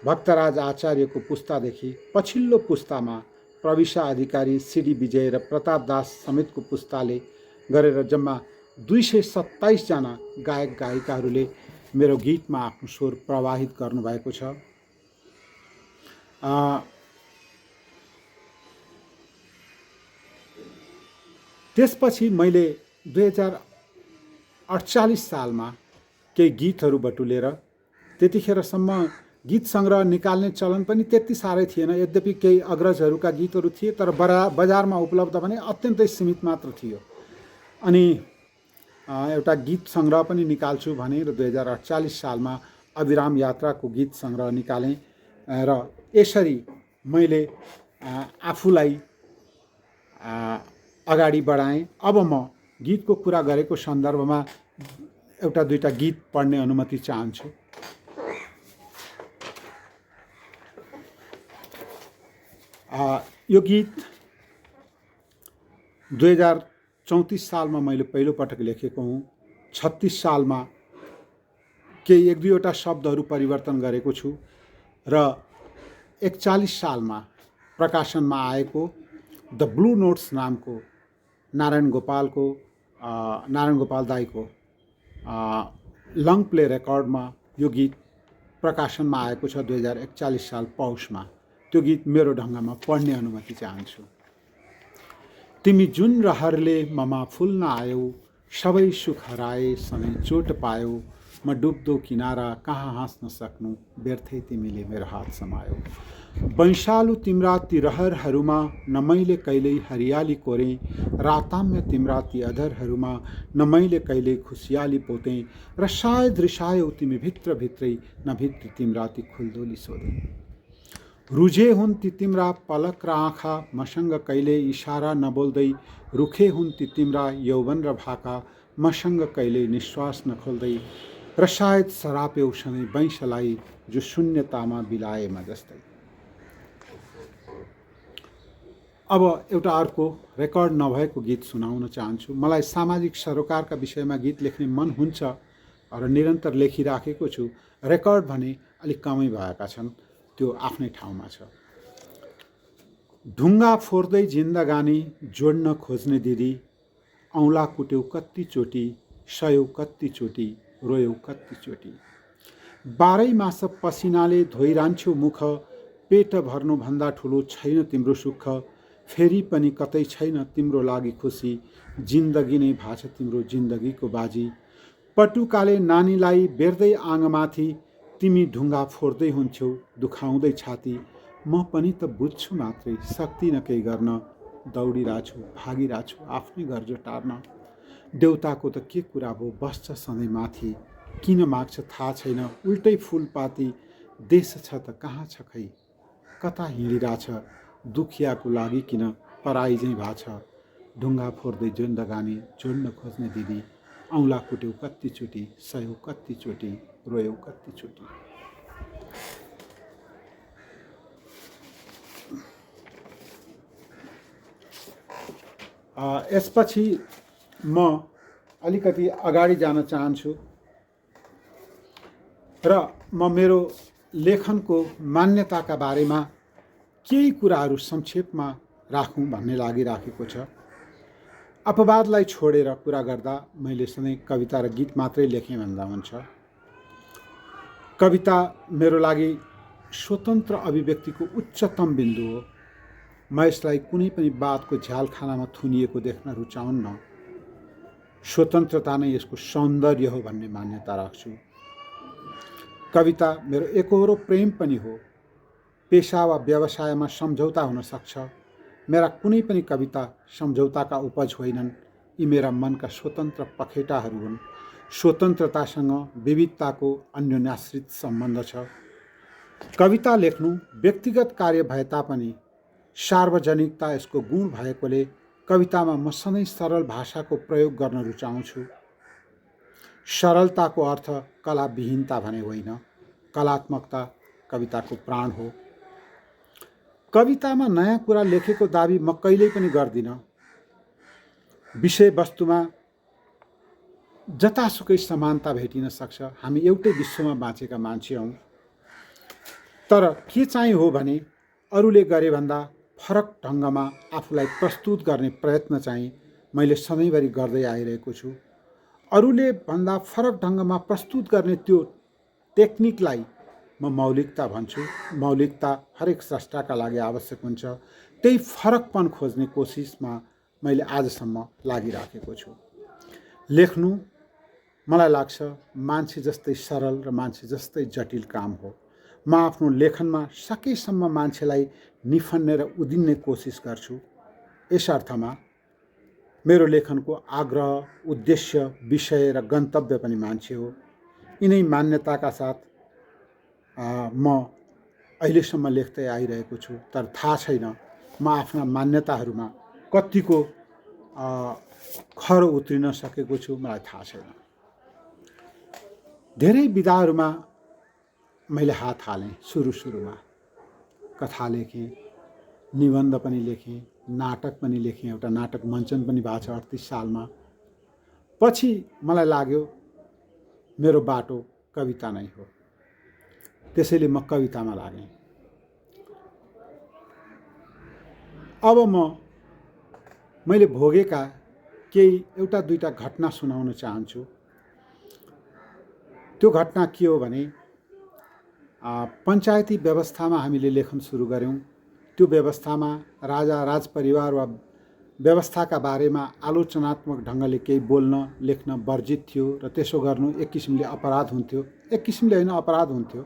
भक्तराज आचार्यको पुस्तादेखि पछिल्लो पुस्तामा प्रविशा अधिकारी, सिडी विजय र प्रताप दास समेतको पुस्ताले गरेर जम्मा 227 जना गायक गायिकाहरूले मेरो गीतमा आफ्नो स्वर प्रवाहित गर्नुभएको छ। त्यसपछि मैले 2048 सालमा केही गीतहरू बटुलेर, त्यतिखेरसम्म गीत सङ्ग्रह निकाल्ने चलन पनि त्यति साह्रै थिएन, यद्यपि केही अग्रजहरूका गीतहरू थिए, तर बजारमा उपलब्ध भने अत्यन्तै सीमित मात्र थियो। अनि एउटा गीत सङ्ग्रह पनि निकाल्छु भने र 2048 सालमा अविराम यात्राको गीत सङ्ग्रह निकालेँ र यसरी मैले आफूलाई अगाडि बढाएँ। अब म गीतको कुरा गरेको सन्दर्भमा एउटा दुईटा गीत पढ्ने अनुमति चाहन्छु। यो गीत 2034 सालमा मैले पहिलोपटक लेखेको हुँ। 36 सालमा केही 1-2वटा शब्दहरू परिवर्तन गरेको छु र 41 सालमा प्रकाशनमा आएको द ब्लू नोट्स नामको नारायण गोपाल दाईको लङ प्ले रेकर्डमा यो गीत प्रकाशनमा आएको छ 2041 साल पौषमा। त्यो गीत मेरो ढङ्गमा पढ्ने अनुमति चाहन्छु। तिमी जुन रहरले ममा फुल्न आयौ, सबै सुख हराए सँगै चोट पायो, म डुब्दो किनारा कहाँ हाँस्न सक्नु, व्यर्थै तिमीले मेरो हात समायो। वैशालु तिम्रा ती रहरहरूमा न मैले कहिल्यै हरियाली कोरेँ, राताम्य तिम्रा ती अधरहरूमा न मैले कहिल्यै खुसियाली पोतेँ, र सायद रिसायौ तिमी भित्रभित्रै न भित्री तिम्रा ती खुल्दोली सोधेँ। रुझे हुन् ती तिम्रा पलक र आँखा, मसँग कहिले इसारा नबोल्दै, रुखे हुन् ती तिम्रा यौवन र भाका, मसँग कहिले निश्वास नखोल्दै, र सायद सराप्यौ सधैँ वैंशलाई जो शून्यतामा बिलाएमा जस्तै। अब एउटा अर्को रेकर्ड नभएको गीत सुनाउन चाहन्छु। मलाई सामाजिक सरोकारका विषयमा गीत लेख्ने मन हुन्छ र निरन्तर लेखिराखेको छु। रेकर्ड भने अलिक कमै भएका छन्, त्यो आफ्नै ठाउँमा छ। ढुङ्गा फोर्दै जिन्दगानी जोड्न खोज्ने दिदी, औँला कुट्यौ कत्तिचोटि, सयौ कत्तिचोटि, रोयौ कत्तिचोटि। 12 मास पसिनाले धोइरान्छौ मुख, पेट भर्नुभन्दा ठुलो छैन तिम्रो सुख, फेरि पनि कतै छैन तिम्रो लागि खुसी, जिन्दगी नै भाछ तिम्रो जिन्दगीको बाजी। पटुकाले नानीलाई बेर्दै आँगमाथि, तिमी ढुङ्गा फोर्दै हुन्थ्यौ दुखाउँदै छाती, म पनि त बुझ्छु मात्रै सक्दिनँ केही गर्न, दौडिरहेछु भागिरहेछु आफ्नै घर जोटार्न। देउताको त के कुरा भो बस्छ सधैँ माथि, किन माग्छ थाहा छैन उल्टै फुलपाती, देश छ त कहाँ छ खै, कता हिँडिरहेछ, दुखियाको लागि किन पराई झैँ भाछ। ढुङ्गा फोर्दै जिन्दगानी जोड्न खोज्ने दिदी, औँला कुट्यौ कत्तिचोटि, सयौ कत्तिचोटि, रोयौ कत्तिचोटि। यसपछि म अलिकति अगाडि जान चाहन्छु र म मेरो लेखनको मान्यताका बारेमा केही कुराहरू संक्षेपमा राखौँ भन्ने लागिराखेको छ। अपवादलाई छोडेर कुरा गर्दा मैले सधैँ कविता र गीत मात्रै लेखेँ भन्दा हुन्छ। कविता मेरो लागि स्वतन्त्र अभिव्यक्तिको उच्चतम बिन्दु हो। म यसलाई कुनै पनि बातको झ्यालखानामा थुनिएको देख्न रुचाउन्न। स्वतन्त्रता नै यसको सौन्दर्य हो भन्ने मान्यता राख्छु। कविता मेरो एकहोरो प्रेम पनि हो। पेशा वा व्यवसायमा सम्झौता हुन सक्छ। मेरा कुनै पनि कविता सम्झौताका उपज होइनन्। यी मेरा मनका स्वतन्त्र पखेटाहरू हुन्। स्वतन्त्रतासँग विविधताको अन्योन्याश्रित सम्बन्ध छ। कविता लेख्नु व्यक्तिगत कार्य भए तापनि सार्वजनिकता यसको गुण भएकोले कवितामा म सधैँ सरल भाषाको प्रयोग गर्न रुचाउँछु। सरलताको अर्थ कलाविहीनता भने होइन, कलात्मकता कविताको प्राण हो। कवितामा नयाँ कुरा लेखेको दाबी म कहिल्यै पनि गर्दिनँ। विषयवस्तुमा जतासुकै समानता भेटिन सक्छ। हामी एउटै विश्वमा बाँचेका मान्छे हौँ। तर के चाहिँ हो भने अरूले गरे भन्दा फरक ढङ्गमा आफूलाई प्रस्तुत गर्ने प्रयत्न चाहिँ मैले सधैँभरि गर्दै आइरहेको छु। अरूले भन्दा फरक ढङ्गमा प्रस्तुत गर्ने त्यो टेक्निकलाई म मौलिकता भन्छु। मौलिकता हरेक स्रष्टाका लागि आवश्यक हुन्छ। त्यही फरकपन खोज्ने कोसिसमा मैले आजसम्म लागिराखेको छु। लेख्नु मलाई लाग्छ मान्छे जस्तै सरल र मान्छे जस्तै जटिल काम हो। म आफ्नो लेखनमा सकेसम्म मान्छेलाई निफन्ने र उदिन्ने कोसिस गर्छु। यस अर्थमा मेरो लेखनको आग्रह, उद्देश्य, विषय र गन्तव्य पनि मान्छे हो। यिनै मान्यताका साथ म अहिलेसम्म लेख्दै आइरहेको छु। तर थाहा छैन म आफ्ना मान्यताहरूमा कतिको खरो उत्रिन सकेको छु, मलाई थाहा छैन। धेरै विधाहरूमा मैले हात हालेँ। सुरुमा कथा लेखेँ, निबन्ध पनि लेखेँ, नाटक पनि लेखेँ। एउटा नाटक मञ्चन पनि भएको छ 38 सालमा। पछि मलाई लाग्यो मेरो बाटो कविता नै हो। त्यसैले म कवितामा लागेँ। अब मैले भोगेका केही एउटा दुईटा घटना सुनाउन चाहन्छु। त्यो घटना के हो भने पञ्चायती व्यवस्थामा हामीले लेखन सुरु गऱ्यौँ। त्यो व्यवस्थामा राजा राजपरिवार वा व्यवस्थाका बारेमा आलोचनात्मक ढङ्गले केही बोल्न लेख्न वर्जित थियो र त्यसो गर्नु एक किसिमले अपराध हुन्थ्यो, एक किसिमले होइन अपराध हुन्थ्यो।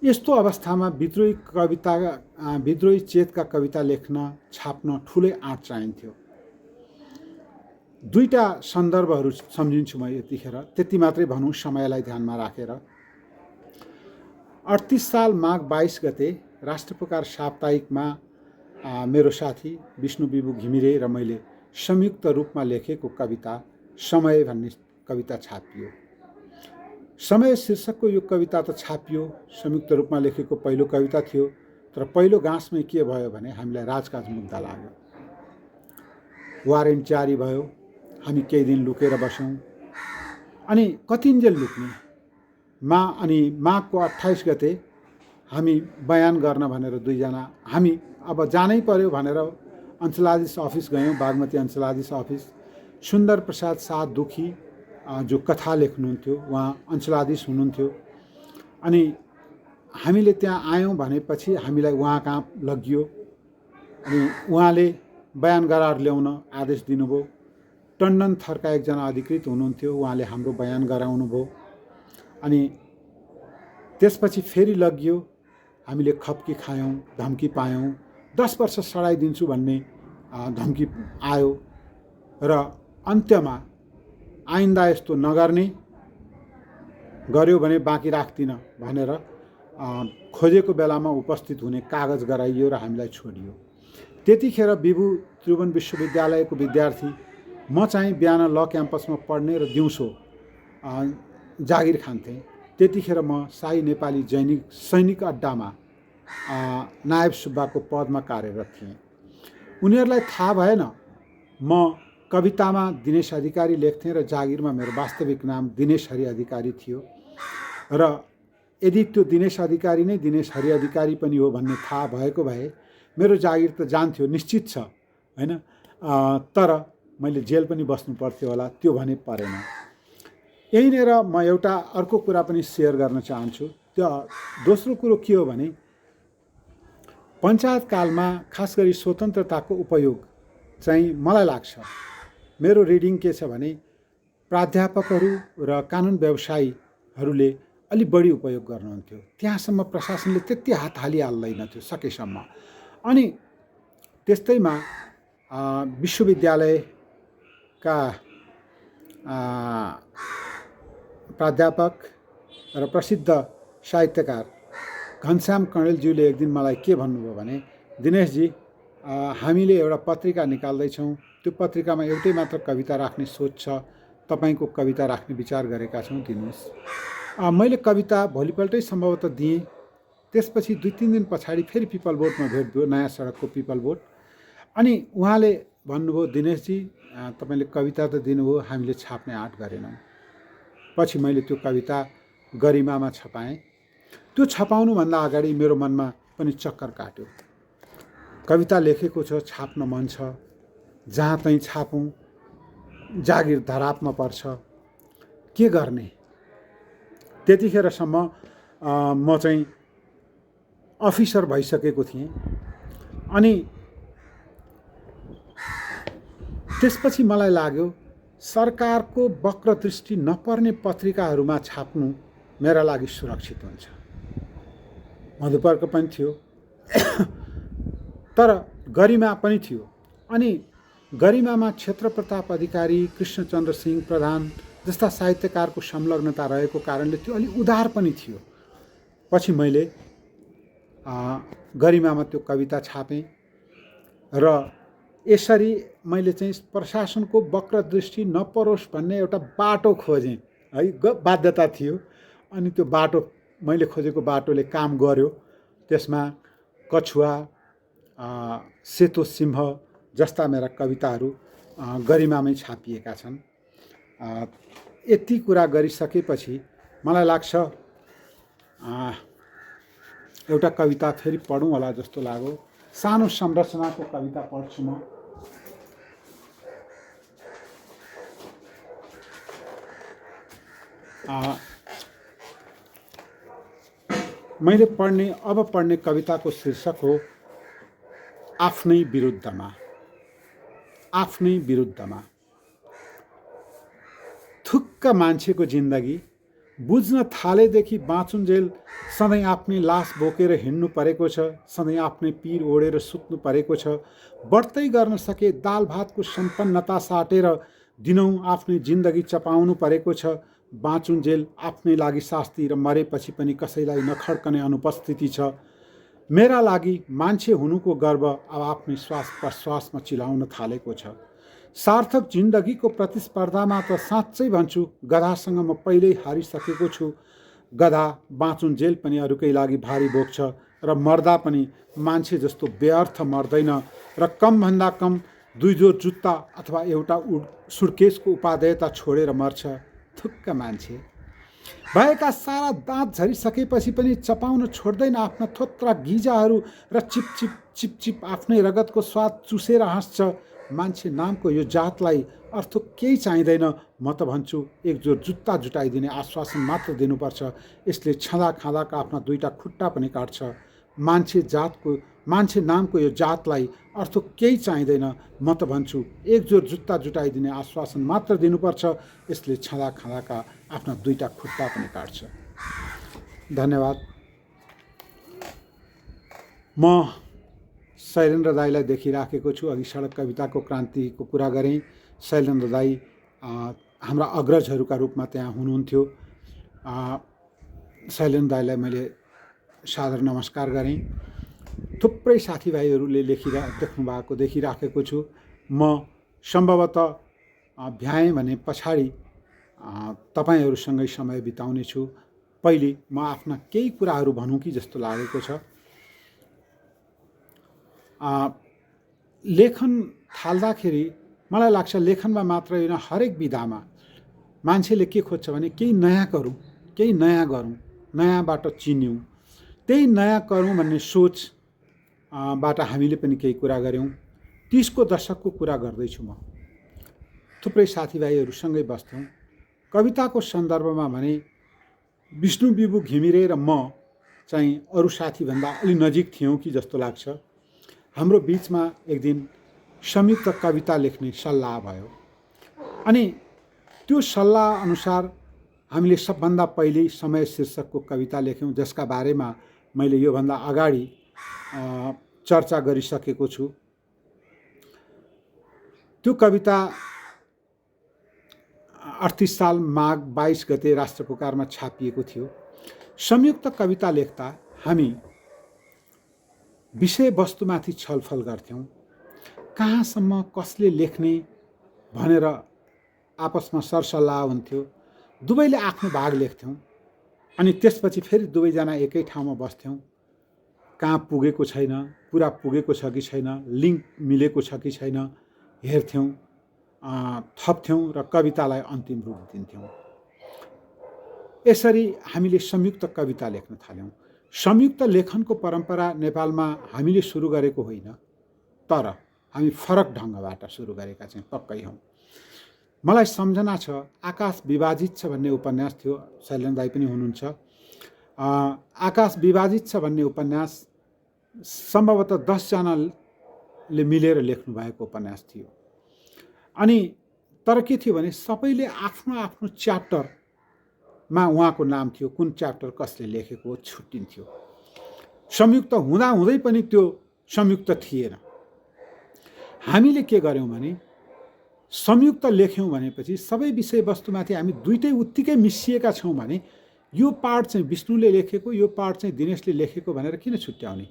यस्तो अवस्थामा विद्रोही चेतका कविता लेख्न छाप्न ठुलै आँट चाहिन्थ्यो। दुईटा सन्दर्भहरू सम्झिन्छु म यतिखेर, त्यति मात्रै भनौँ समयलाई ध्यानमा राखेर। 38 साल माघ 22 गते राष्ट्रपुकार साप्ताहिकमा मेरो साथी विष्णु विभु घिमिरे र मैले संयुक्त रूपमा लेखेको कविता समय भन्ने कविता छापियो। समय शीर्षकको यो कविता त छापियो, संयुक्त रूपमा लेखेको पहिलो कविता थियो। तर पहिलो गाँसमै के भयो भने हामीलाई राजकाज मुद्दा लाग्यो। वारेन्ट जारी भयो, हामी केही दिन लुकेर बस्यौँ। अनि कतिन्जेल लुक्ने अनि माघको 28 गते हामी बयान गर्न भनेर दुईजना हामी अब जानै पर्यो भनेर अञ्चलाधीश अफिस गयौँ, बागमती अञ्चलाधीश अफिस। सुन्दर प्रसाद साथ दुखी जो कथा लेख्नुहुन्थ्यो, उहाँ अञ्चलाधीश हुनुहुन्थ्यो। अनि हामीले त्यहाँ आयौँ भनेपछि हामीलाई उहाँ कहाँ लगियो। अनि उहाँले बयान गराएर ल्याउन आदेश दिनुभयो। टन्डन थरका एकजना अधिकृत हुनुहुन्थ्यो, उहाँले हाम्रो बयान गराउनु भयो। अनि त्यसपछि फेरि लगियो, हामीले खप्की खायौँ, धम्की पायौँ, 10 वर्ष सडाइदिन्छु भन्ने धम्की आयो। र अन्त्यमा आइन्दा यस्तो नगर्ने, गर्यो भने बाँकी राख्दिनँ भनेर खोजेको बेलामा उपस्थित हुने कागज गराइयो र हामीलाई छोडियो। त्यतिखेर विभु त्रिभुवन विश्वविद्यालयको विद्यार्थी, म चाहिँ बिहान ल क्याम्पसमा पढ्ने र दिउँसो जागिर खान्थेँ। त्यतिखेर म शाही नेपाली सैनिक अड्डामा नायब सुब्बाको पदमा कार्यरत थिएँ। उनीहरूलाई थाहा भएन म कवितामा दिनेश अधिकारी लेख्थेँ र जागिरमा मेरो वास्तविक नाम दिनेश हरि अधिकारी थियो। र यदि त्यो दिनेश अधिकारी नै दिनेश हरि अधिकारी पनि हो भन्ने थाहा भएको भए मेरो जागिर त जान्थ्यो, निश्चित छ होइन। तर मैले जेल पनि बस्नु पर्थ्यो होला, त्यो भने परेन। यहीँनिर म एउटा अर्को कुरा पनि सेयर गर्न चाहन्छु। त्यो दोस्रो कुरो के हो भने पञ्चायत कालमा खास गरी स्वतन्त्रताको उपयोग चाहिँ मलाई लाग्छ, मेरो रिडिङ के छ भने प्राध्यापकहरू र कानुन व्यवसायीहरूले अलि बढी उपयोग गर्नुहुन्थ्यो। त्यहाँसम्म प्रशासनले त्यति हात हालिहाल्दैन थियो सकेसम्म। अनि त्यस्तैमा विश्वविद्यालयका प्राध्यापक र प्रसिद्ध साहित्यकार घनश्याम कणेलज्यूले एक दिन मलाई के भन्नुभयो भने, दिनेशजी हामीले एउटा पत्रिका निकाल्दैछौँ, त्यो पत्रिकामा एउटै मात्र कविता राख्ने सोच छ, तपाईँको कविता राख्ने विचार गरेका छौँ, दिनुहोस्। मैले कविता भोलिपल्टै सम्भवतः दिएँ। त्यसपछि 2-3 दिन पछाडि फेरि पिपल बोटमा भेट भयो, नयाँ सडकको पिपल बोट। अनि उहाँले भन्नुभयो, दिनेशजी तपाईँले कविता त दिनुभयो, हामीले छाप्ने आँट गरेनौँ। पछि मैले त्यो कविता गरिमामा छपाएँ। त्यो छपाउनुभन्दा अगाडि मेरो मनमा पनि चक्कर काट्यो। कविता लेखेको छ, छाप्न मन छ, जहाँ तहीँ छापौँ, जागिर धरापमा पर्छ, के गर्ने। त्यतिखेरसम्म म चाहिँ अफिसर भइसकेको थिएँ। अनि त्यसपछि मलाई लाग्यो सरकारको वक्रदृष्टि नपर्ने पत्रिकाहरूमा छाप्नु मेरा लागि सुरक्षित हुन्छ। मधुपर्क पनि थियो तर गरिमा पनि थियो। अनि गरिमामा क्षेत्र प्रताप अधिकारी, कृष्णचन्द्र सिंह प्रधान जस्ता साहित्यकारको संलग्नता रहेको कारणले त्यो अलि उदार पनि थियो। पछि मैले गरिमामा त्यो कविता छापेँ र यसरी मैले चाहिँ प्रशासनको वक्रदृष्टि नपरोस् भन्ने एउटा बाटो खोजेँ है, बाध्यता थियो। अनि त्यो बाटो मैले खोजेको बाटोले काम गर्यो। त्यसमा कछुवा, सेतो सिंह जस्ता मेरा कविताहरू गरिमामै छापिएका छन्। यति कुरा गरिसकेपछि मलाई लाग्छ एउटा कविता फेरि पढौँ होला जस्तो लाग्यो। सानो संरचनाको कविता पढ्छु म। मैले अब पढ्ने कविताको शीर्षक हो आफ्नै विरुद्धमा। आफ्नै विरुद्धमा। थुक्क मान्छेको जिन्दगी बुझ्न थालेदेखि बाँचुन्जेल सधैँ आफ्नै लास बोकेर हिँड्नु परेको छ, सधैँ आफ्नै पिर ओढेर सुत्नु परेको छ। बढ्दै गर्न सके दाल भातको सम्पन्नता साटेर दिनौँ आफ्नै जिन्दगी चपाउनु परेको छ। बाँचुन्जेल आफ्नै लागि शास्ति र मरेपछि पनि कसैलाई नखड्कने अनुपस्थिति छ। मेरा लागि मान्छे हुनुको गर्व अब आफ्नै श्वास प्रश्वासमा चिलाउन थालेको छ। सार्थक जिन्दगीको प्रतिस्पर्धामा त साँच्चै भन्छु गधासँग म पहिल्यै हारिसकेको छु। गधा बाँचुन्जेल पनि अरूकै लागि भारी बोक्छ र मर्दा पनि मान्छे जस्तो व्यर्थ मर्दैन र कमभन्दा कम 2 जोर जुत्ता अथवा एउटा सुर्केसको उपादेयता छोडेर मर्छ। थुक्क मान्छे भएका सारा दाँत झरिसकेपछि पनि चपाउन छोड्दैन आफ्ना थोत्रा गिजाहरू र चिपचिप चिपचिप आफ्नै रगतको स्वाद चुसेर हाँस्छ। मान्छे नामको यो जातलाई अर्थ केही चाहिँदैन। म त भन्छु एक जोर जुत्ता जुटाइदिने आश्वासन मात्र दिनुपर्छ। यसले छँदा खाँदाका आफ्ना 2टा खुट्टा पनि काट्छ। मान्छे नामको यो जातलाई अर्थ केही चाहिँदैन। म त भन्छु एक जोर जुत्ता जुटाइदिने आश्वासन मात्र दिनुपर्छ। यसले छँदा खाँदाका आफ्ना 2टा खुट्टा पनि काट्छ। धन्यवाद। म शैलेन्द्र दाईलाई देखिराखेको छु। अघि सडक कविताको क्रान्तिको कुरा गरेँ। शैलेन्द्र दाई हाम्रा अग्रजहरूका रूपमा त्यहाँ हुनुहुन्थ्यो। शैलेन्द्र दाईलाई मैले सादर नमस्कार गरेँ। थुप्रै साथीभाइहरूले देख्नु भएको देखिराखेको छु। म सम्भवतः भ्याएँ भने पछाडि तपाईँहरूसँगै समय बिताउने छु। पहिले म आफ्ना केही कुराहरू भनौँ कि जस्तो लागेको छ। लेखन थाल्दाखेरि मलाई लाग्छ लेखनमा मात्र होइन हरेक विधामा मान्छेले के खोज्छ भने केही नयाँ गरौँ, केही नयाँ गरौँ, नयाँबाट चिन्यौँ। त्यही नयाँ गरौँ भन्ने सोचबाट हामीले पनि केही कुरा गऱ्यौँ। 30को दशकको कुरा गर्दैछु म। थुप्रै साथीभाइहरूसँगै बस्थ्यौँ। कविताको सन्दर्भमा भने विष्णु विभु घिमिरे र म चाहिँ अरू साथीभन्दा अलि नजिक थियौँ कि जस्तो लाग्छ। हाम्रो बिचमा एक दिन संयुक्त कविता लेख्ने सल्लाह भयो। अनि त्यो सल्लाह अनुसार हामीले सबभन्दा पहिले समय शीर्षकको कविता लेख्यौँ, जसका बारेमा मैले योभन्दा अगाडि चर्चा गरिसकेको छु। त्यो कविता 38 साल माघ 22 गते राष्ट्रपुकारमा छापिएको थियो। संयुक्त कविता लेख्दा हामी विषयवस्तुमाथि छलफल गर्थ्यौँ। कहाँसम्म कसले लेख्ने भनेर आपसमा सरसल्लाह हुन्थ्यो। दुवैले आफ्नो भाग लेख्थ्यौँ। अनि त्यसपछि फेरि दुवैजना एकै ठाउँमा बस्थ्यौँ। कहाँ पुगेको छैन, पुरा पुगेको छ कि छैन, लिङ्क मिलेको छ कि छैन हेर्थ्यौँ, थप्थ्यौँ र कवितालाई अन्तिम रूप दिन्थ्यौँ। यसरी हामीले संयुक्त कविता लेख्न थाल्यौँ। संयुक्त लेखनको परम्परा नेपालमा हामीले सुरु गरेको होइन, तर हामी फरक ढङ्गबाट सुरु गरेका चाहिँ पक्कै हौँ। मलाई सम्झना छ आकाश विभाजित छ भन्ने उपन्यास थियो। शैलेन्द्र दाई पनि हुनुहुन्छ। आकाश विभाजित छ भन्ने उपन्यास सम्भवतः 10 जनाले मिलेर लेख्नु भएको उपन्यास थियो। अनि तर के थियो भने सबैले आफ्नो आफ्नो च्याप्टरमा उहाँको नाम थियो, कुन च्याप्टर कसले लेखेको छुट्टिन्थ्यो। संयुक्त हुँदै पनि त्यो संयुक्त थिएन। हामीले के गर्यौँ भने संयुक्त लेख्यौँ भनेपछि सबै विषयवस्तुमाथि हामी दुइटै उत्तिकै मिसिएका छौँ भने यो पार्ट चाहिँ विष्णुले लेखेको, यो पार्ट चाहिँ दिनेशले लेखेको भनेर किन छुट्याउने।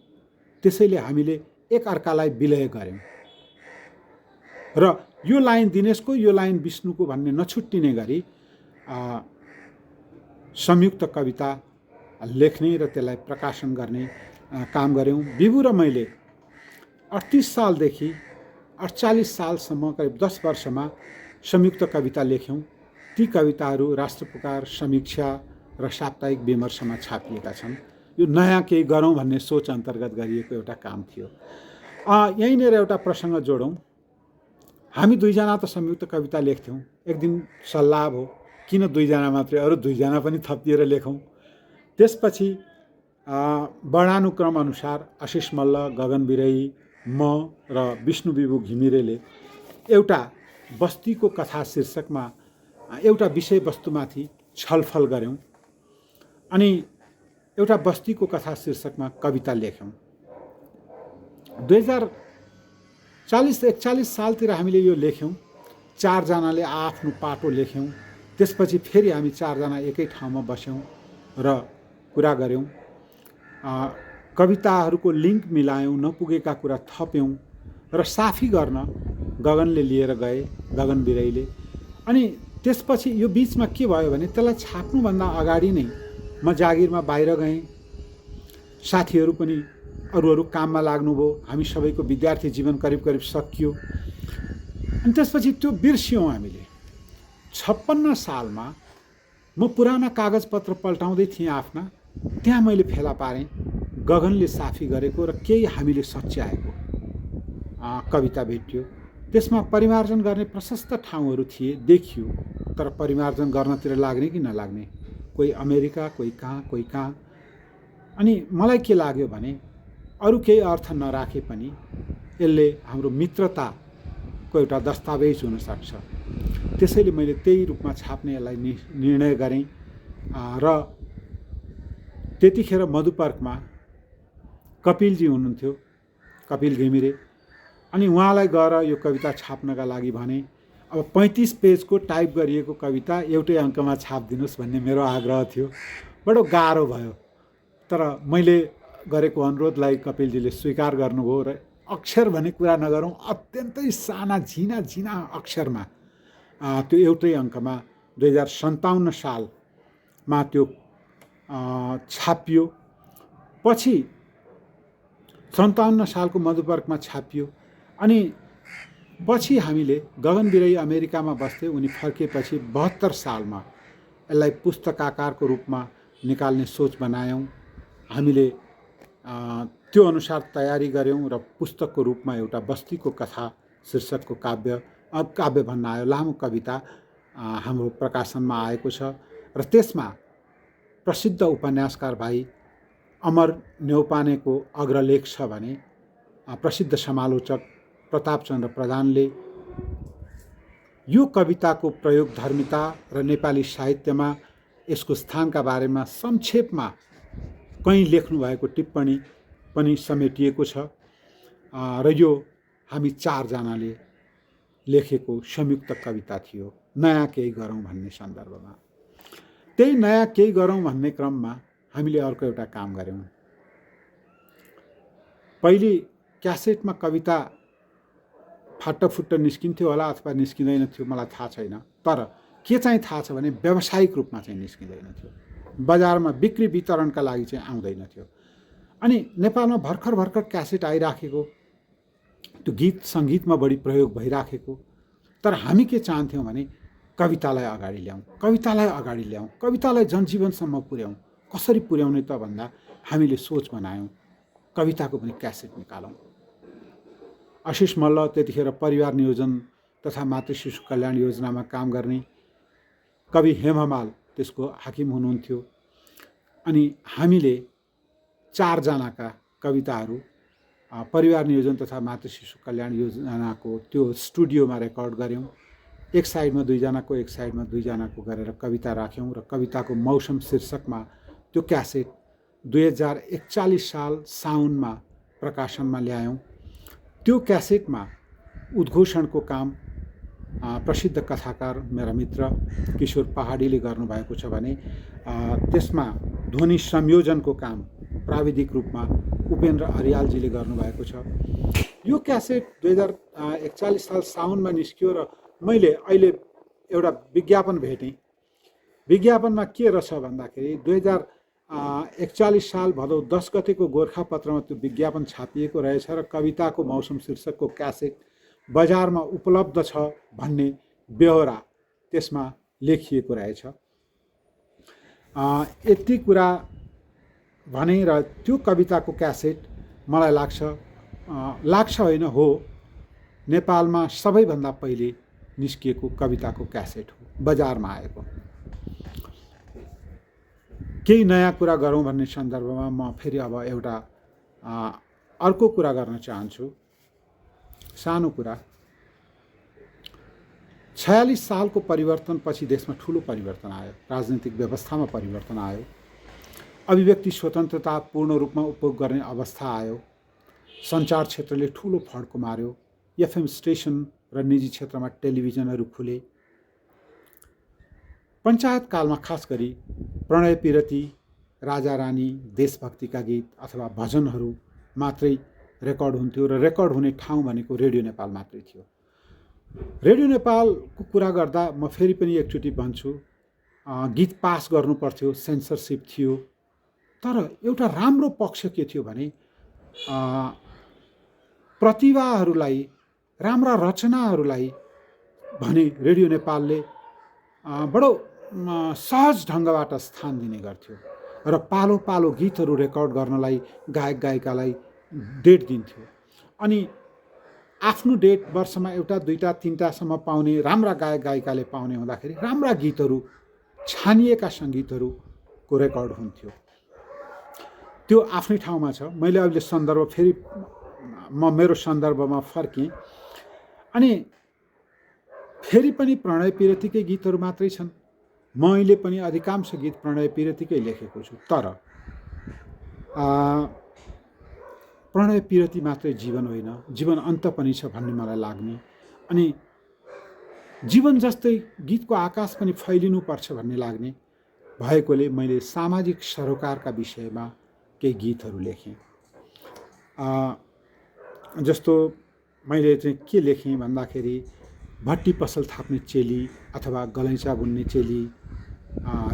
त्यसैले हामीले एक अर्कालाई विलय गर्यौँ र यो लाइन दिनेशको, यो लाइन विष्णुको भन्ने नछुट्टिने गरी संयुक्त कविता लेख्ने र त्यसलाई प्रकाशन गर्ने काम गऱ्यौँ। विभु र मैले 38 सालदेखि 48 सालसम्म करिब 10 वर्षमा संयुक्त कविता लेख्यौँ। ती कविताहरू राष्ट्रपुकार, समीक्षा र साप्ताहिक विमर्शमा छापिएका छन्। यो नयाँ केही गरौँ भन्ने सोच अन्तर्गत गरिएको एउटा काम थियो। यहीँनिर एउटा प्रसङ्ग जोडौँ। हामी दुईजना त संयुक्त कविता लेख्थ्यौँ। एक दिन सल्लाह भयो किन 2 जना मात्रै, अरू 2 जना पनि थपिएर लेखौँ। त्यसपछि वर्णानुक्रम अनुसार आशिष मल्ल, गगन बिरही, म र विष्णु विभु घिमिरेले एउटा बस्तीको कथा शीर्षकमा एउटा विषयवस्तुमाथि छलफल गऱ्यौँ अनि एउटा बस्तीको कथा शीर्षकमा कविता लेख्यौँ। 2040-41 सालतिर हामीले यो लेख्यौँ। 4 जनाले आफ्नो पाटो लेख्यौँ। त्यसपछि फेरि हामी 4 जना एकै ठाउँमा बस्यौँ र कुरा गऱ्यौँ। कविताहरूको लिङ्क मिलायौँ, नपुगेका कुरा थप्यौँ र साफी गर्न गगनले लिएर गए, गगन बिरैले। अनि त्यसपछि यो बिचमा के भयो भने त्यसलाई छाप्नुभन्दा अगाडि नै म जागिरमा बाहिर गएँ। साथीहरू पनि अरू काममा लाग्नुभयो। हामी सबैको विद्यार्थी जीवन करिब करिब सकियो। अनि त्यसपछि त्यो बिर्स्यौँ हामीले। 56 सालमा म पुराना कागजपत्र पल्टाउँदै थिएँ आफ्ना, त्यहाँ मैले फेला पारेँ गगनले साफी गरेको र केही हामीले सच्याएको कविता भेट्यो। त्यसमा परिमार्जन गर्ने प्रशस्त ठाउँहरू थिए, देखियो। तर परिमार्जन गर्नतिर लाग्ने कि नलाग्ने, कोही अमेरिका, कोही कहाँ। अनि मलाई के लाग्यो भने अरू केही अर्थ नराखे पनि यसले हाम्रो मित्रताको एउटा दस्तावेज हुनसक्छ। त्यसैले मैले त्यही रूपमा छाप्ने यसलाई निर्णय गरेँ र त्यतिखेर मधुपर्कमा कपिलजी हुनुहुन्थ्यो, कपिल घिमिरे। अनि उहाँलाई गएर यो कविता छाप्नका लागि भने अब 35 पेजको टाइप गरिएको कविता एउटै अङ्कमा छापिदिनुहोस् भन्ने मेरो आग्रह थियो। बडो गाह्रो भयो, तर मैले गरेको अनुरोधलाई कपिलजीले स्वीकार गर्नुभयो र अक्षर भन्ने कुरा नगरौँ, अत्यन्तै साना झिना अक्षरमा त्यो एउटै अङ्कमा 2057 सालमा त्यो छापियो। पछि 57 सालको मधुपर्कमा छापियो। अनि पछि हामीले गगन बिरई अमेरिकामा बस्थे, उनी फर्केपछि 72 सालमा यसलाई पुस्तकाकारको रूपमा निकाल्ने सोच बनायौँ। हामीले त्यो अनुसार तयारी गऱ्यौँ र पुस्तकको रूपमा एउटा बस्तीको कथा शीर्षकको काव्य भन्न आयो, लामो कविता हाम्रो प्रकाशनमा आएको छ। र त्यसमा प्रसिद्ध उपन्यासकार भाइ अमर न्यौपानेको अग्रलेख छ भने प्रसिद्ध समालोचक प्रतापचन्द्र प्रधानले यो कविताको प्रयोगधर्मिता र नेपाली साहित्यमा यसको स्थानका बारेमा संक्षेपमा कहीँ लेख्नु भएको टिप्पणी पनि समेटिएको छ र यो हामी 4 जनाले लेखेको संयुक्त कविता थियो, नयाँ केही गरौँ भन्ने सन्दर्भमा। त्यही नयाँ केही गरौँ भन्ने क्रममा हामीले अर्को एउटा काम गऱ्यौँ। पहिले क्यासेटमा कविता फाटफुट्ट निस्किन्थ्यो होला अथवा निस्किँदैन थियो, मलाई थाहा छैन। तर के चाहिँ थाहा छ भने व्यावसायिक रूपमा चाहिँ निस्किँदैन थियो, बजारमा बिक्री वितरणका लागि चाहिँ आउँदैन थियो। अनि नेपालमा भर्खर क्यासेट आइराखेको, त्यो गीत सङ्गीतमा बढी प्रयोग भइराखेको। तर हामी के चाहन्थ्यौँ भने कवितालाई अगाडि ल्याउँ, कवितालाई जनजीवनसम्म पुर्याउँ। कसरी पुर्याउने त भन्दा हामीले सोच बनायौँ कविताको पनि क्यासेट निकालौँ। आशिष मल्ल त्यतिखेर परिवार नियोजन तथा मातृ शिशु कल्याण योजनामा काम गर्ने, कवि हेमहमाल त्यसको हाकिम हुनुहुन्थ्यो। अनि हामीले 4 जनाका कविताहरू परिवार नियोजन तथा मातृ शिशु कल्याण योजनाको त्यो स्टुडियोमा रेकर्ड गऱ्यौँ। एक साइडमा 2 जनाको, एक साइडमा 2 जनाको गरेर कविता राख्यौँ र कविताको मौसम शीर्षकमा त्यो क्यासेट 2041 साल साउनमा प्रकाशनमा ल्यायौँ। त्यो क्यासेटमा उद्घोषणको काम प्रसिद्ध कथाकार मेरा मित्र किशोर पहाडीले गर्नुभएको छ भने त्यसमा ध्वनि संयोजनको काम प्राविधिक रूपमा उपेन्द्र अर्यालजीले गर्नुभएको छ। यो क्यासेट 2041 साल साउनमा निस्कियो र मैले अहिले एउटा विज्ञापन भेटेँ। विज्ञापनमा के रहेछ भन्दाखेरि 2041 साल भदौ 10 गतेको गोर्खापत्रमा त्यो विज्ञापन छापिएको रहेछ र कविताको मौसम शीर्षकको क्यासेट बजारमा उपलब्ध छ भन्ने बेहोरा त्यसमा लेखिएको रहेछ। यति कुरा भनेर त्यो कविताको क्यासेट मलाई लाग्छ होइन, हो, नेपालमा सबैभन्दा पहिले निस्किएको कविताको क्यासेट हो, बजारमा आएको। केही नयाँ कुरा गरौँ भन्ने सन्दर्भमा म फेरि अब एउटा अर्को कुरा गर्न चाहन्छु। सानो कुरा, 46 सालको परिवर्तनपछि देशमा ठुलो परिवर्तन आयो, राजनीतिक व्यवस्थामा परिवर्तन आयो, अभिव्यक्ति स्वतन्त्रता पूर्ण रूपमा उपभोग गर्ने अवस्था आयो, सञ्चार क्षेत्रले ठुलो फड्को मार्यो, एफएम स्टेसन र निजी क्षेत्रमा टेलिभिजनहरू खुले। पञ्चायत कालमा खास गरी प्रणय पिरती, राजा रानी, देशभक्तिका गीत अथवा भजनहरू मात्रै रेकर्ड हुन्थ्यो र रेकर्ड हुने ठाउँ भनेको रेडियो नेपाल मात्रै थियो। रेडियो नेपालको कुरा गर्दा म फेरि पनि एकचोटि भन्छु, गीत पास गर्नु पर्थ्यो, सेन्सरसिप थियो। तर एउटा राम्रो पक्ष के थियो भने प्रतिभाहरूलाई, राम्रा रचनाहरूलाई भने रेडियो नेपालले बडो सहज ढङ्गबाट स्थान दिने गर्थ्यो र पालो पालो गीतहरू रेकर्ड गर्नलाई गायक गायिकालाई डेट दिन्थ्यो। अनि आफ्नो डेट वर्षमा एउटा दुईटा तीनटासम्म पाउने राम्रा गायक गायिकाले पाउने हुँदाखेरि राम्रा गीतहरू, छानिएका सङ्गीतहरूको रेकर्ड हुन्थ्यो। त्यो आफ्नै ठाउँमा छ। मैले अहिले सन्दर्भ फेरि मेरो सन्दर्भमा फर्केँ अनि फेरि पनि प्रणय पिरतीकै गीतहरू मात्रै छन्। मैले पनि अधिकांश गीत प्रणय पिरतीकै लेखेको छु। तर प्रणय पिरती मात्रै जीवन होइन, जीवन अन्त पनि छ भन्ने मलाई लाग्ने। अनि जीवन जस्तै गीतको आकाश पनि फैलिनुपर्छ भन्ने लाग्ने भएकोले मैले सामाजिक सरोकारका विषयमा केही गीतहरू लेखेँ। जस्तो मैले चाहिँ के लेखेँ भन्दाखेरि भट्टी पसल थाप्ने चेली अथवा गलैँचा बुन्ने चेली,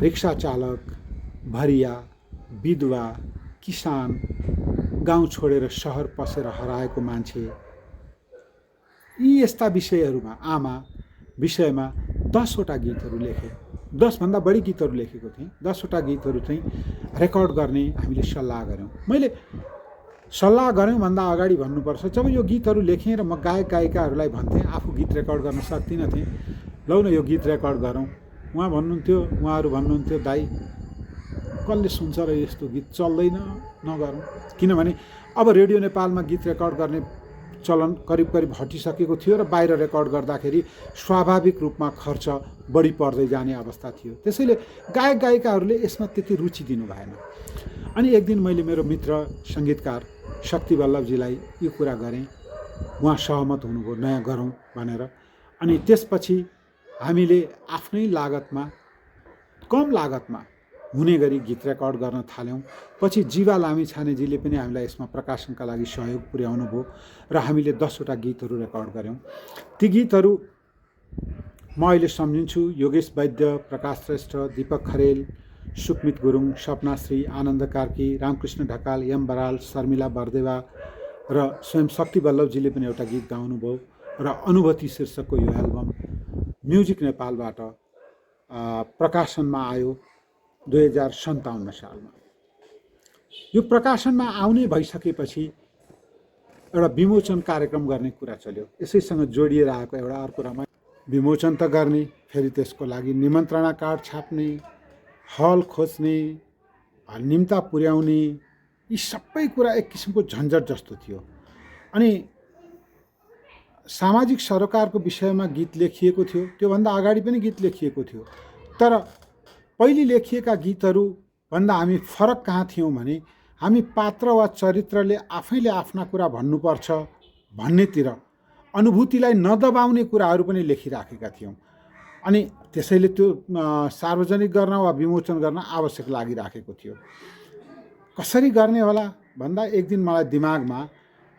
रिक्सा चालक, भरिया, विधवा, किसान, गाउँ छोडेर सहर पसेर हराएको मान्छे, यी यस्ता विषयहरूमा, आमा विषयमा 10वटा गीतहरू लेखेँ। 10भन्दा बढी गीतहरू लेखेको थिएँ। 10वटा गीतहरू चाहिँ रेकर्ड गर्ने हामीले सल्लाह गऱ्यौँ। मैले सल्लाह गऱ्यौँ भन्दा अगाडि भन्नुपर्छ, जब यो गीतहरू लेखेँ र म गायक गायिकाहरूलाई भन्थेँ, आफू गीत रेकर्ड गर्न सक्दिनँ थिएँ, लौ न यो गीत रेकर्ड गरौँ। उहाँहरू भन्नुहुन्थ्यो दाइ कसले सुन्छ र यस्तो गीत चल्दैन, नगरौँ। किनभने अब रेडियो नेपालमा गीत रेकर्ड गर्ने चलन करिब करिब हटिसकेको थियो र बाहिर रेकर्ड गर्दाखेरि स्वाभाविक रूपमा खर्च बढी पर्दै जाने अवस्था थियो। त्यसैले गायक गायिकाहरूले यसमा त्यति रुचि दिनु भएन। अनि एक दिन मैले मेरो मित्र सङ्गीतकार शक्ति वल्लभजीलाई यो कुरा गरेँ। उहाँ सहमत हुनुभयो नयाँ गरौँ भनेर। अनि त्यसपछि हामीले आफ्नै लागतमा, कम लागतमा हुने गरी गीत रेकर्ड गर्न थाल्यौँ। पछि जीवा लामिछानेजीले पनि हामीलाई यसमा प्रकाशनका लागि सहयोग पुर्याउनु भयो र हामीले 10वटा गीतहरू रेकर्ड गऱ्यौँ। ती गीतहरू म अहिले सम्झिन्छु योगेश वैद्य, प्रकाश श्रेष्ठ, दीपक खरेल, सुकमित गुरुङ, सपनाश्री, आनन्द कार्की, रामकृष्ण ढकाल, एम बराल, शर्मिला बर्देवा र स्वयं शक्ति वल्लभजीले पनि एउटा गीत गाउनुभयो र अनुभूति शीर्षकको यो एल्बम म्युजिक नेपालबाट प्रकाशनमा आयो 2057 सालमा। यो प्रकाशनमा आउने भइसकेपछि एउटा विमोचन कार्यक्रम गर्ने कुरा चल्यो। यसैसँग जोडिएर आएको एउटा अर्को रमाइलो, विमोचन त गर्ने, फेरि त्यसको लागि निमन्त्रणा कार्ड छाप्ने, हल खोज्ने, निम्ता पुर्याउने, यी सबै कुरा एक किसिमको झन्झट जस्तो थियो। अनि सामाजिक सरोकारको विषयमा गीत लेखिएको थियो, त्योभन्दा अगाडि पनि गीत लेखिएको थियो। तर पहिले लेखिएका गीतहरूभन्दा हामी फरक कहाँ थियौँ भने हामी पात्र वा चरित्रले आफैले आफ्ना कुरा भन्नुपर्छ भन्नेतिर अनुभूतिलाई नदबाउने कुराहरू पनि लेखिराखेका थियौँ। अनि त्यसैले त्यो सार्वजनिक गर्न वा विमोचन गर्न आवश्यक लागिराखेको थियो। कसरी गर्ने होला भन्दा एक दिन मलाई दिमागमा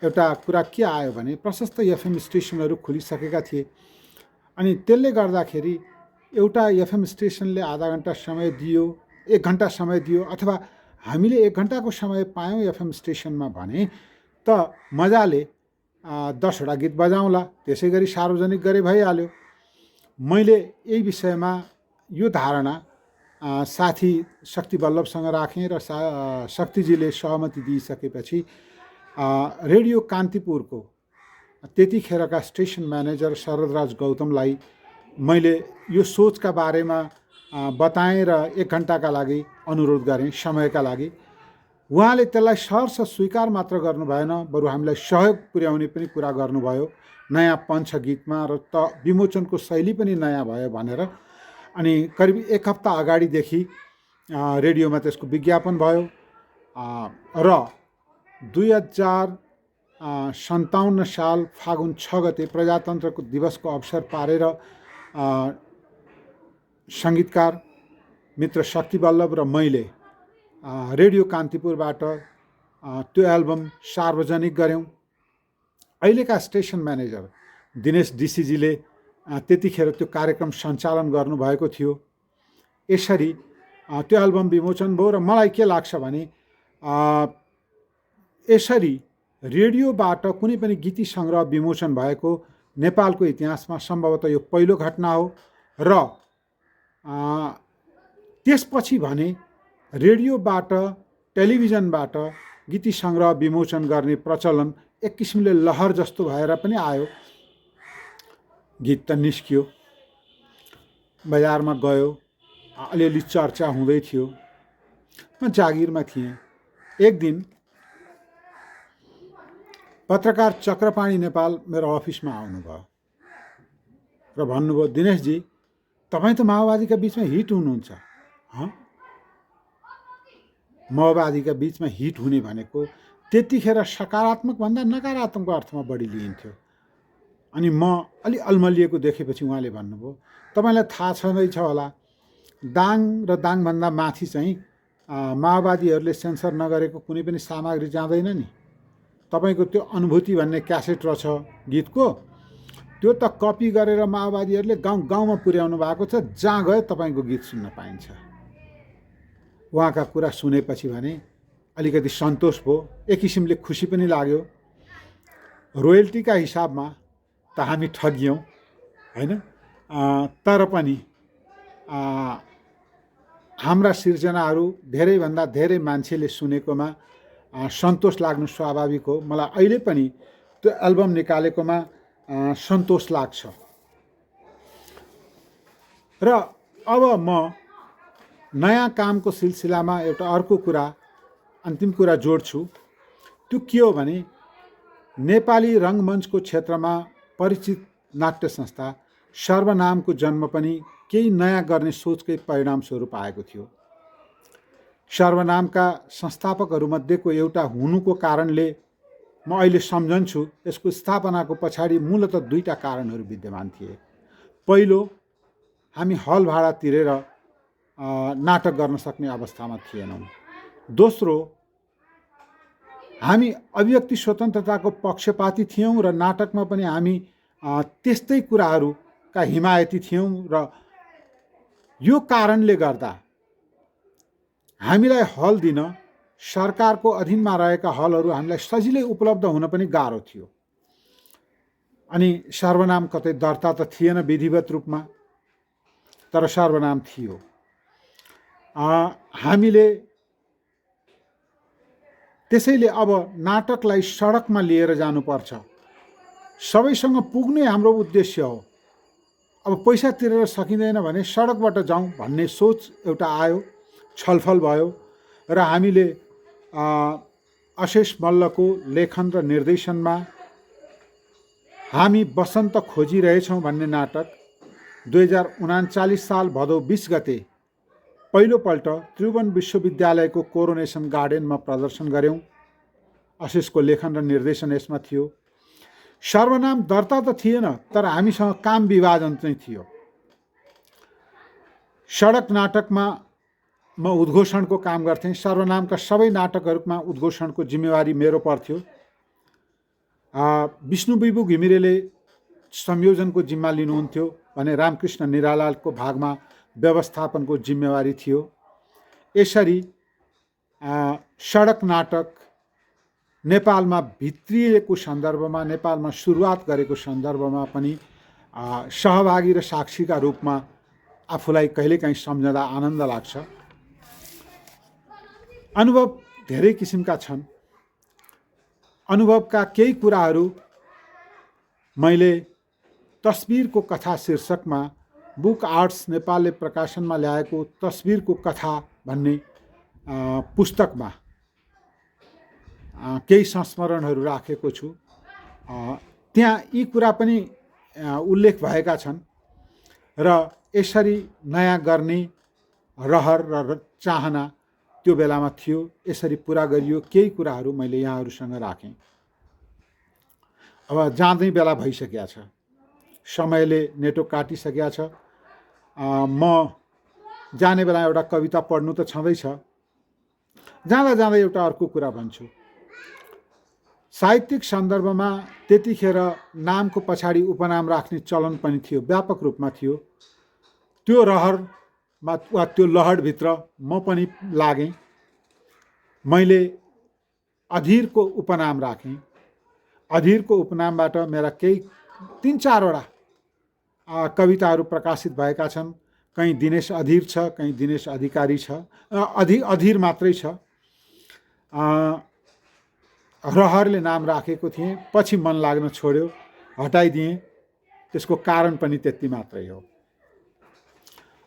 एउटा कुरा के आयो भने प्रशस्त एफएम स्टेसनहरू खुलिसकेका थिए। अनि त्यसले गर्दाखेरि एउटा एफएम स्टेसनले आधा घन्टा समय दियो, 1 घन्टा समय दियो, अथवा हामीले 1 घन्टाको समय पायौँ एफएम स्टेसनमा भने त मजाले 10वटा गीत बजाउँला, त्यसै गरी सार्वजनिक गरे भइहाल्यो। मैले यही विषयमा यो धारणा साथी शक्ति वल्लभसँग राखेँ र शक्तिजीले सहमति दिइसकेपछि रेडियो कान्तिपुरको त्यतिखेरका स्टेसन म्यानेजर शरदराज गौतमलाई मैले यो सोचका बारेमा बताएँ र 1 घन्टाका लागि अनुरोध गरेँ समयका लागि। उहाँले त्यसलाई सहर्ष स्वीकार मात्र गर्नु भएन, बरु हामीलाई सहयोग पुर्याउने पनि कुरा गर्नुभयो। नयाँ पञ्च गीतमा र विमोचनको शैली पनि नयाँ भयो भनेर। अनि करिब 1 हप्ता अगाडिदेखि रेडियोमा त्यसको विज्ञापन भयो र 2057 साल फागुन 6 गते प्रजातन्त्रको दिवसको अवसर पारेर सङ्गीतकार मित्र शक्ति बल्लभ र मैले रेडियो कान्तिपुरबाट त्यो एल्बम सार्वजनिक गऱ्यौँ। अहिलेका स्टेसन म्यानेजर दिनेश डिसीजीले त्यतिखेर त्यो कार्यक्रम सञ्चालन गर्नुभएको थियो। यसरी त्यो एल्बम विमोचन भयो र मलाई के लाग्छ भने यसरी रेडियोबाट कुनै पनि गीती सङ्ग्रह विमोचन भएको नेपालको इतिहासमा सम्भवतः यो पहिलो घटना हो। र त्यसपछि भने रेडियोबाट टेलिभिजनबाट गीती सङ्ग्रह विमोचन गर्ने प्रचलन एक किसिमले लहर जस्तो भएर पनि आयो। गीत त निस्कियो, बजारमा गयो, अलिअलि चर्चा हुँदै थियो। म जागिरमा थिएँ। एक दिन पत्रकार चक्रपाणी नेपाल मेरो अफिसमा आउनुभयो र भन्नुभयो, दिनेशजी तपाईँ त माओवादीका बिचमा हिट हुनुहुन्छ। माओवादीका बिचमा हिट हुने भनेको त्यतिखेर सकारात्मक भन्दा नकारात्मक अर्थमा बढी लिइन्थ्यो। अनि म अलि अल्मलिएको देखेपछि उहाँले भन्नुभयो, तपाईँलाई थाहा छँदैछ होला, दाङ र दाङभन्दा माथि चाहिँ माओवादीहरूले सेन्सर नगरेको कुनै पनि सामग्री जाँदैन नि। तपाईँको त्यो अनुभूति भन्ने क्यासेट रहेछ गीतको, त्यो त कपी गरेर माओवादीहरूले गाउँ गाउँमा पुर्याउनु भएको छ, जहाँ गए तपाईँको गीत सुन्न पाइन्छ। उहाँका कुरा सुनेपछि भने अलिकति सन्तोष भयो, एक किसिमले खुसी पनि लाग्यो। रोयल्टीका हिसाबमा त हामी ठगियौँ होइन, तर पनि हाम्रा सिर्जनाहरू धेरैभन्दा धेरै मान्छेले सुनेकोमा सन्तोष लाग्नु स्वाभाविक हो। मलाई अहिले पनि त्यो एल्बम निकालेकोमा सन्तोष लाग्छ। र अब म नयाँ कामको सिलसिलामा एउटा अर्को कुरा, अन्तिम कुरा जोड्छु। त्यो के हो भने नेपाली रङ्गमञ्चको क्षेत्रमा परिचित नाट्य संस्था सर्वनामको जन्म पनि केही नयाँ गर्ने सोचकै परिणामस्वरूप आएको थियो। सर्वनामका संस्थापकहरूमध्येको एउटा हुनुको कारणले म अहिले सम्झन्छु यसको स्थापनाको पछाडि मूलतः 2टा कारणहरू विद्यमान थिए। पहिलो, हामी हल भाडा तिरेर नाटक गर्न सक्ने अवस्थामा थिएनौँ। दोस्रो, हामी अभिव्यक्ति स्वतन्त्रताको पक्षपाती थियौँ र नाटकमा पनि हामी त्यस्तै कुराहरूका हिमायती थियौँ र यो कारणले गर्दा हामीलाई हल दिन सरकारको अधीनमा रहेका हलहरू हामीलाई सजिलै उपलब्ध हुन पनि गाह्रो थियो। अनि सर्वनाम कतै दर्ता त थिएन विधिवत रूपमा, तर सर्वनाम थियो। हामीले त्यसैले अब नाटकलाई सडकमा लिएर जानुपर्छ, सबैसँग पुग्ने हाम्रो उद्देश्य हो। अब पैसा तिरेर सकिँदैन भने सडकबाट जाउँ भन्ने सोच एउटा आयो, छलफल भयो र हामीले अशेष मल्लको लेखन र निर्देशनमा हामी बसन्त खोजिरहेछौँ भन्ने नाटक 2039 साल भदौ 20 गते पहिलोपल्ट त्रिभुवन विश्वविद्यालयको कोरोनेसन गार्डनमा प्रदर्शन गऱ्यौँ। अशेषको लेखन र निर्देशन यसमा थियो। सर्वनाम दर्ता त थिएन, तर हामीसँग काम विभाजन चाहिँ थियो। सडक नाटकमा म उद्घोषणको काम गर्थेँ। सर्वनामका सबै नाटकहरूमा उद्घोषणको जिम्मेवारी मेरो पर्थ्यो। विष्णु बिबु घिमिरेले संयोजनको जिम्मा लिनुहुन्थ्यो भने रामकृष्ण निरालाको भागमा व्यवस्थापनको जिम्मेवारी थियो। यसरी सडक नाटक नेपालमा भित्रिएको सन्दर्भमा, नेपालमा सुरुवात गरेको सन्दर्भमा पनि सहभागी र साक्षीका रूपमा आफूलाई कहिलेकाहीँ सम्झँदा आनन्द लाग्छ। अनुभव धेरै किसिमका छन्। अनुभवका केही कुराहरू मैले तस्बिरको कथा शीर्षकमा बुक आर्ट्स नेपालले प्रकाशनमा ल्याएको तस्बिरको कथा भन्ने पुस्तकमा केही संस्मरणहरू राखेको छु। त्यहाँ यी कुरा पनि उल्लेख भएका छन् र यसरी नयाँ गर्ने रहर र चाहना त्यो बेलामा थियो, यसरी पुरा गरियो। केही कुराहरू मैले यहाँहरूसँग राखेँ। अब जाँदै बेला भइसकेको छ, समयले नेटो काटिसकेको छ। म जाने बेला एउटा कविता पढ्नु त छँदैछ। जाँदा जाँदा एउटा अर्को कुरा भन्छु। साहित्यिक सन्दर्भमा त्यतिखेर नामको पछाडि उपनाम राख्ने चलन पनि थियो, व्यापक रूपमा थियो। त्यो रहरमा वा त्यो लहरभित्र म पनि लागेँ। मैले अधीरको उपनाम राखेँ। अधीरको उपनामबाट मेरा केही 3-4वटा कविताहरू प्रकाशित भएका छन्। कहीँ दिनेश अधीर छ, कहीँ दिनेश अधिकारी छ, अधीर मात्रै छ। रहरले नाम राखेको थिएँ, पछि मन लाग्न छोड्यो, हटाइदिएँ। त्यसको कारण पनि त्यति मात्रै हो।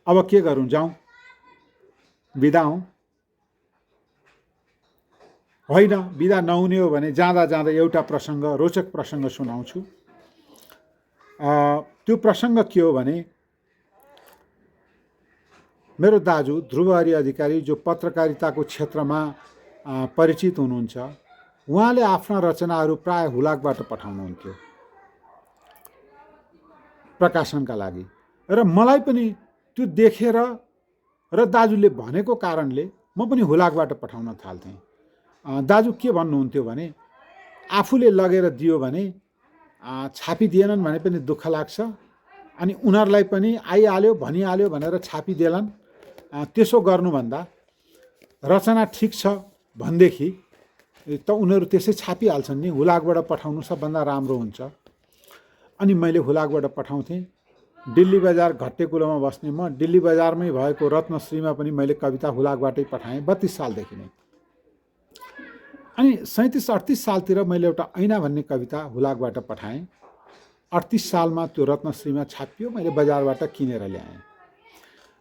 अब के गरौँ, जाउँ, बिदा हौँ? होइन, बिदा नहुने हो भने जाँदा जाँदा एउटा प्रसङ्ग, रोचक प्रसङ्ग सुनाउँछु। त्यो प्रसङ्ग के हो भने, मेरो दाजु ध्रुवहरि अधिकारी जो पत्रकारिताको क्षेत्रमा परिचित हुनुहुन्छ, उहाँले आफ्ना रचनाहरू प्राय हुलाकबाट पठाउनुहुन्थ्यो प्रकाशनका लागि। र मलाई पनि त्यो देखेर र दाजुले भनेको कारणले म पनि हुलाकबाट पठाउन थाल्थेँ। दाजु के भन्नुहुन्थ्यो भने, आफूले लगेर दियो भने छापिदिएनन् भने पनि दुःख लाग्छ, अनि उनीहरूलाई पनि आइहाल्यो भनिहाल्यो भनेर छापिदेलान्। त्यसो गर्नुभन्दा रचना ठिक छ भनेदेखि त उनीहरू त्यसै छापिहाल्छन् नि, हुलाकबाट पठाउनु सबभन्दा राम्रो हुन्छ। अनि मैले हुलाकबाट पठाउँथेँ। दिल्ली बजार घट्टेकुलोमा बस्ने म दिल्ली बजारमै भएको रत्नश्रीमा पनि मैले कविता हुलाकबाटै पठाएँ 32 सालदेखि नै। अनि 37-38 सालतिर मैले एउटा ऐना भन्ने कविता हुलाकबाट पठाएँ। 38 सालमा त्यो रत्नश्रीमा छापियो, मैले बजारबाट किनेर ल्याएँ।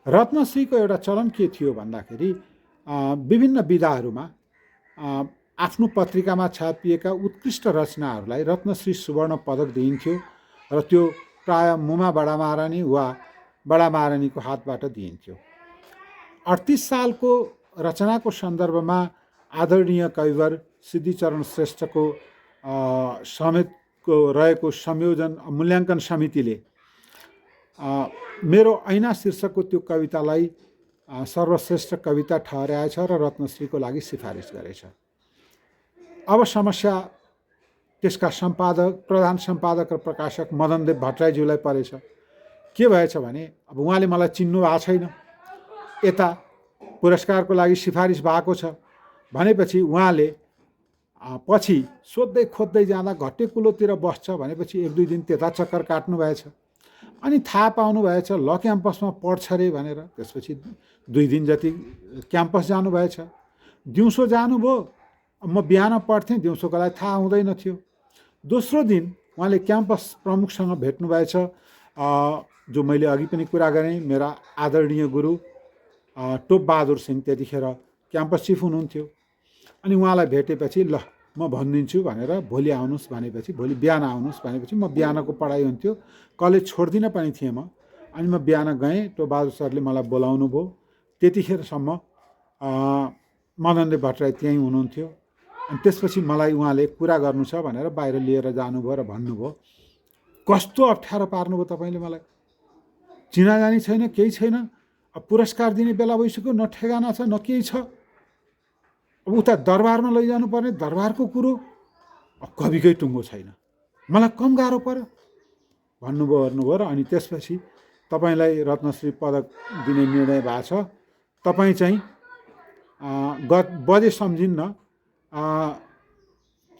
रत्नश्रीको एउटा चलन के थियो भन्दाखेरि, विभिन्न विधाहरूमा आफ्नो पत्रिकामा छापिएका उत्कृष्ट रचनाहरूलाई रत्नश्री सुवर्ण पदक दिइन्थ्यो र त्यो प्राय मुमा बडा महारानी वा बडा महारानीको हातबाट दिइन्थ्यो। 38 सालको रचनाको सन्दर्भमा आदरणीय कविवर सिद्धिचरण श्रेष्ठको समेतको रहेको संयोजन मूल्याङ्कन समितिले मेरो ऐना शीर्षकको त्यो कवितालाई सर्वश्रेष्ठ कविता ठहर्याएछ र रत्नश्रीको लागि सिफारिस गरेछ। अब समस्या त्यसका सम्पादक, प्रधान सम्पादक र प्रकाशक मदनदेव भट्टराईज्यूलाई परेछ। के भएछ भने, अब उहाँले मलाई चिन्नु भएको छैन, यता पुरस्कारको लागि सिफारिस भएको छ भनेपछि उहाँले पछि सोध्दै खोज्दै जाँदा घट्टेकुलोतिर बस्छ भनेपछि 1-2 दिन त्यता चक्कर काट्नु भएछ। अनि थाहा पाउनु भएछ ल क्याम्पसमा पढ्छ अरे भनेर। त्यसपछि 2 दिन जति क्याम्पस जानुभएछ। दिउँसो जानुभयो, म बिहान पढ्थेँ, दिउँसोको लागि थाहा हुँदैन थियो। दोस्रो दिन उहाँले क्याम्पस प्रमुखसँग भेट्नुभएछ, जो मैले अघि पनि कुरा गरेँ, मेरा आदरणीय गुरु टोप बहादुर सिंह त्यतिखेर क्याम्पस चिफ हुनुहुन्थ्यो। अनि उहाँलाई भेटेपछि ल म भनिदिन्छु भनेर भोलि आउनुहोस् भनेपछि, भोलि बिहान आउनुहोस् भनेपछि म बिहानको पढाइ हुन्थ्यो, कलेज छोड्दिन पनि थिएँ म। अनि म बिहान गएँ, टोप बहादुर सरले मलाई बोलाउनु भयो। त्यतिखेरसम्म मदनदेव भट्टराई त्यहीँ हुनुहुन्थ्यो। अनि त्यसपछि मलाई उहाँले कुरा गर्नु छ भनेर बाहिर लिएर जानुभयो र भन्नुभयो, कस्तो अप्ठ्यारो पार्नुभयो तपाईँले मलाई, चिनाजानी छैन, केही छैन, अब पुरस्कार दिने बेला भइसक्यो, न ठेगाना छ न केही छ, अब उता दरबारमा लैजानु पर्ने, दरबारको कुरो, कविकै टुङ्गो छैन, मलाई कम गाह्रो पर्यो भन्नुभयो र अनि त्यसपछि तपाईँलाई रत्नश्री पदक दिने निर्णय भएको छ। तपाईँ चाहिँ बजे सम्झिन्न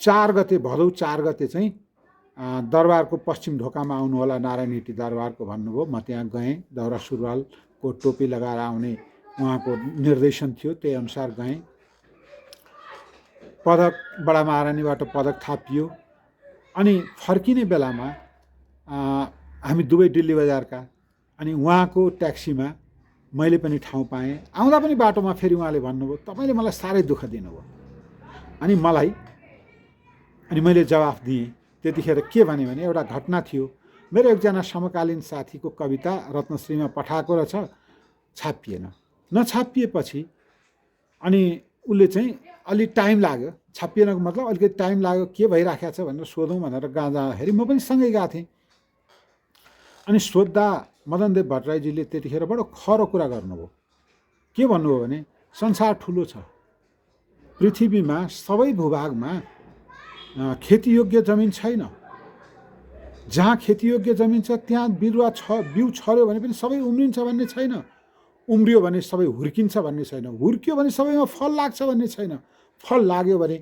4 गते, भदौ 4 गते चाहिँ दरबारको पश्चिम ढोकामा आउनुहोला, नारायण हिटी दरबारको भन्नुभयो। म त्यहाँ गएँ, दौरा सुरुवालको टोपी लगाएर आउने उहाँको निर्देशन थियो, त्यही अनुसार गएँ। पदक बडा महारानीबाट पदक थापियो। अनि फर्किने बेलामा हामी दुवै दिल्ली बजारका, अनि उहाँको ट्याक्सीमा मैले पनि ठाउँ पाएँ। आउँदा पनि बाटोमा फेरि उहाँले भन्नुभयो, तपाईँले मलाई साह्रै दुःख दिनुभयो। अनि मलाई अनि मैले जवाफ दिएँ। त्यतिखेर के भने एउटा घटना थियो। मेरो एकजना समकालीन साथीको कविता रत्नश्रीमा पठाएको रहेछ, छापिएन। नछापिएपछि अनि उसले चाहिँ अलि टाइम लाग्यो, छापिएनको मतलब अलिकति टाइम लाग्यो, के भइराखेको छ भनेर सोधौँ भनेर कहाँ जाँदाखेरि म पनि सँगै गएको थिएँ। अनि सोद्धा मदनदेव भट्टराईजीले त्यतिखेर बडो खरो कुरा गर्नुभयो। के भन्नुभयो भने संसार ठुलो छ, पृथ्वीमा सबै भूभागमा खेतीयोग्य जमिन छैन। जहाँ खेतीयोग्य जमिन छ त्यहाँ बिरुवा बिउ छर्यो भने पनि सबै उम्रिन्छ भन्ने छैन, उम्रियो भने सबै हुर्किन्छ भन्ने छैन, हुर्कियो भने सबैमा फल लाग्छ भन्ने छैन, फल लाग्यो भने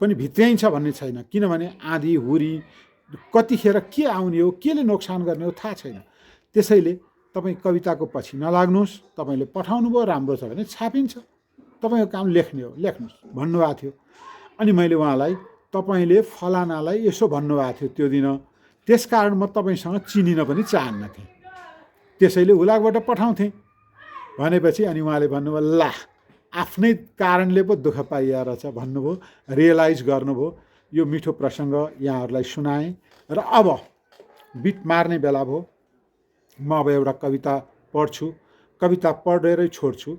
पनि भित्र्याइन्छ भन्ने छैन। किनभने आँधी हुरी कतिखेर के आउने हो, केले नोक्सान गर्ने हो थाहा छैन। त्यसैले तपाईँ कविताको पछि नलाग्नुहोस्, तपाईँले पठाउनु भयो राम्रो छ भने छापिन्छ, तपाईँको काम लेख्ने हो, लेख्नुहोस् भन्नुभएको थियो। अनि मैले उहाँलाई तपाईँले फलानालाई यसो भन्नुभएको थियो त्यो दिन, त्यसकारण म तपाईँसँग चिनिन पनि चाहन्न थिएँ, त्यसैले हुलाकबाट पठाउँथेँ भनेपछि अनि उहाँले भन्नुभयो ला आफ्नै कारणले पो दुःख पाइया रहेछ भन्नुभयो, रियलाइज गर्नुभयो। यो मिठो प्रसङ्ग यहाँहरूलाई सुनाएँ र अब बिट मार्ने बेला भयो। म अब एउटा कविता पढ्छु, कविता पढेरै छोड्छु।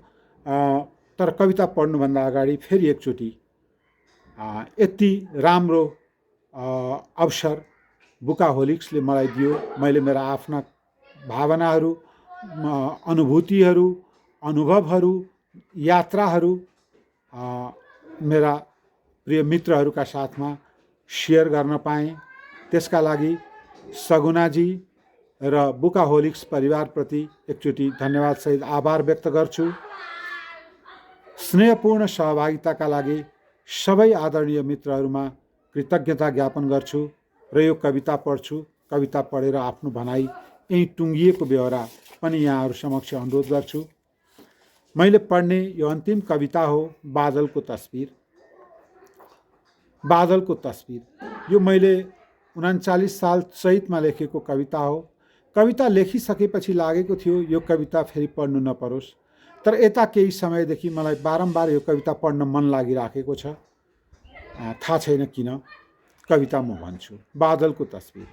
तर कविता पढ्नुभन्दा अगाडि फेरि एकचोटि यति राम्रो अवसर बुकाहोलिक्सले मलाई दियो। मैले मेरा आफ्ना भावनाहरू, अनुभूतिहरू, अनुभवहरू, यात्राहरू मेरा प्रिय मित्रहरूका साथमा सेयर गर्न पाएँ। त्यसका लागि सगुनाजी र बुकाहोलिक्स परिवारप्रति एकचोटि धन्यवादसहित आभार व्यक्त गर्छु। स्नेहपूर्ण सहभागिताका लागि सबै आदरणीय मित्रहरूमा कृतज्ञता ज्ञापन गर्छु र यो कविता पढ्छु। कविता पढेर आफ्नो भनाइ यहीँ टुङ्गिएको बेहोरा पनि यहाँहरू समक्ष अनुरोध गर्छु। मैले पढ्ने यो अन्तिम कविता हो बादलको तस्बिर। बादलको तस्बिर यो मैले 39 साल चैतमा लेखेको कविता हो। कविता लेखिसकेपछि लागेको थियो यो कविता फेरि पढ्नु नपरोस्, तर यता केही समयदेखि मलाई बारम्बार यो कविता पढ्न मन लागिराखेको छ। थाहा छैन किन। कविता म भन्छु। बादलको तस्बिर।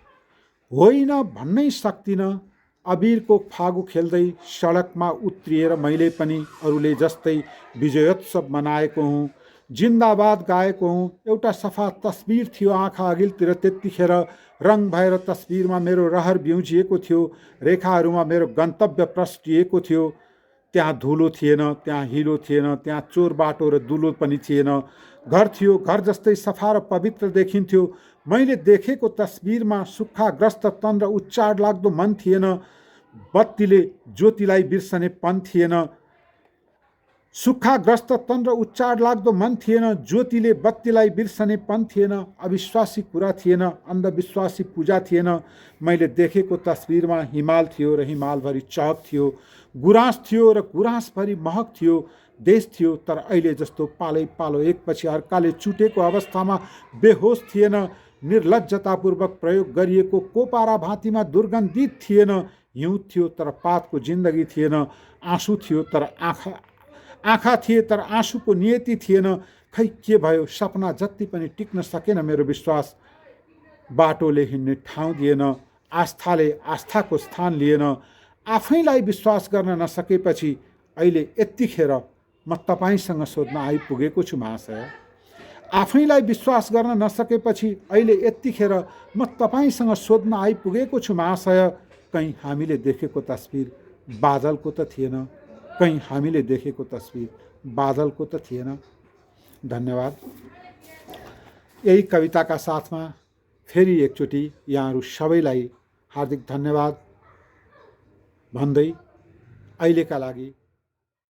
होइन भन्नै सक्दिनँ, अबिरको फागु खेल्दै सडकमा उत्रिएर मैले पनि अरूले जस्तै विजयोत्सव मनाएको हुँ, जिन्दाबाद गाएको हुँ। एउटा सफा तस्बिर थियो आँखा अघिल्तिर, त्यतिखेर रङ भएर तस्बिरमा मेरो रहर बिउजिएको थियो, रेखाहरूमा मेरो गन्तव्य प्रस्टिएको थियो। त्यहाँ धुलो थिएन, त्यहाँ हिलो थिएन, त्यहाँ चोर बाटो र दुलो पनि थिएन। घर थियो, घर जस्तै सफा र पवित्र देखिन्थ्यो। मैले देखेको तस्बिरमा सुक्खाग्रस्त तन र उच्चाड लाग्दो मन थिएन। बत्तीले ज्योतिलाई बिर्सने पन थिएन। सुक्खाग्रस्त तन र उच्चाड लाग्दो मन थिएन। ज्योतिले बत्तीलाई बिर्सने पन थिएन। अविश्वासी कुरा थिएन, अन्धविश्वासी पूजा थिएन। मैले देखेको तस्बिरमा हिमाल थियो र हिमालभरि चहक थियो, गुराँस थियो र गुराँसभरि महक थियो। देश थियो तर अहिले जस्तो पालै पालो एकपछि अर्काले चुटेको अवस्थामा बेहोस थिएन। निर्लज्जतापूर्वक प्रयोग गरिएको कोपारा भाँतीमा दुर्गन्धित थिएन। हिउँ थियो तर पातको जिन्दगी थिएन। आँसु थियो तर आँखा थिए तर आँसुको नियति थिएन। खै के भयो, सपना जति पनि टिक्न सकेन मेरो विश्वास। बाटोले हिँड्ने ठाउँ दिएन, आस्थाले आस्थाको स्थान लिएन। आफैलाई विश्वास गर्न नसकेपछि अहिले यतिखेर म तपाईसँग सोध्न आइपुगेको छु महाशय। आफैलाई विश्वास गर्न नसकेपछि अहिले यतिखेर म तपाईसँग सोध्न आइपुगेको छु महाशय। कहीँ हामीले देखेको तस्बिर बादलको त थिएन, कहीँ हामीले देखेको तस्बिर बादलको त थिएन। धन्यवाद। यही कविताका साथमा फेरि एकचोटि यहाँहरू सबैलाई हार्दिक धन्यवाद भन्दै अहिलेका लागि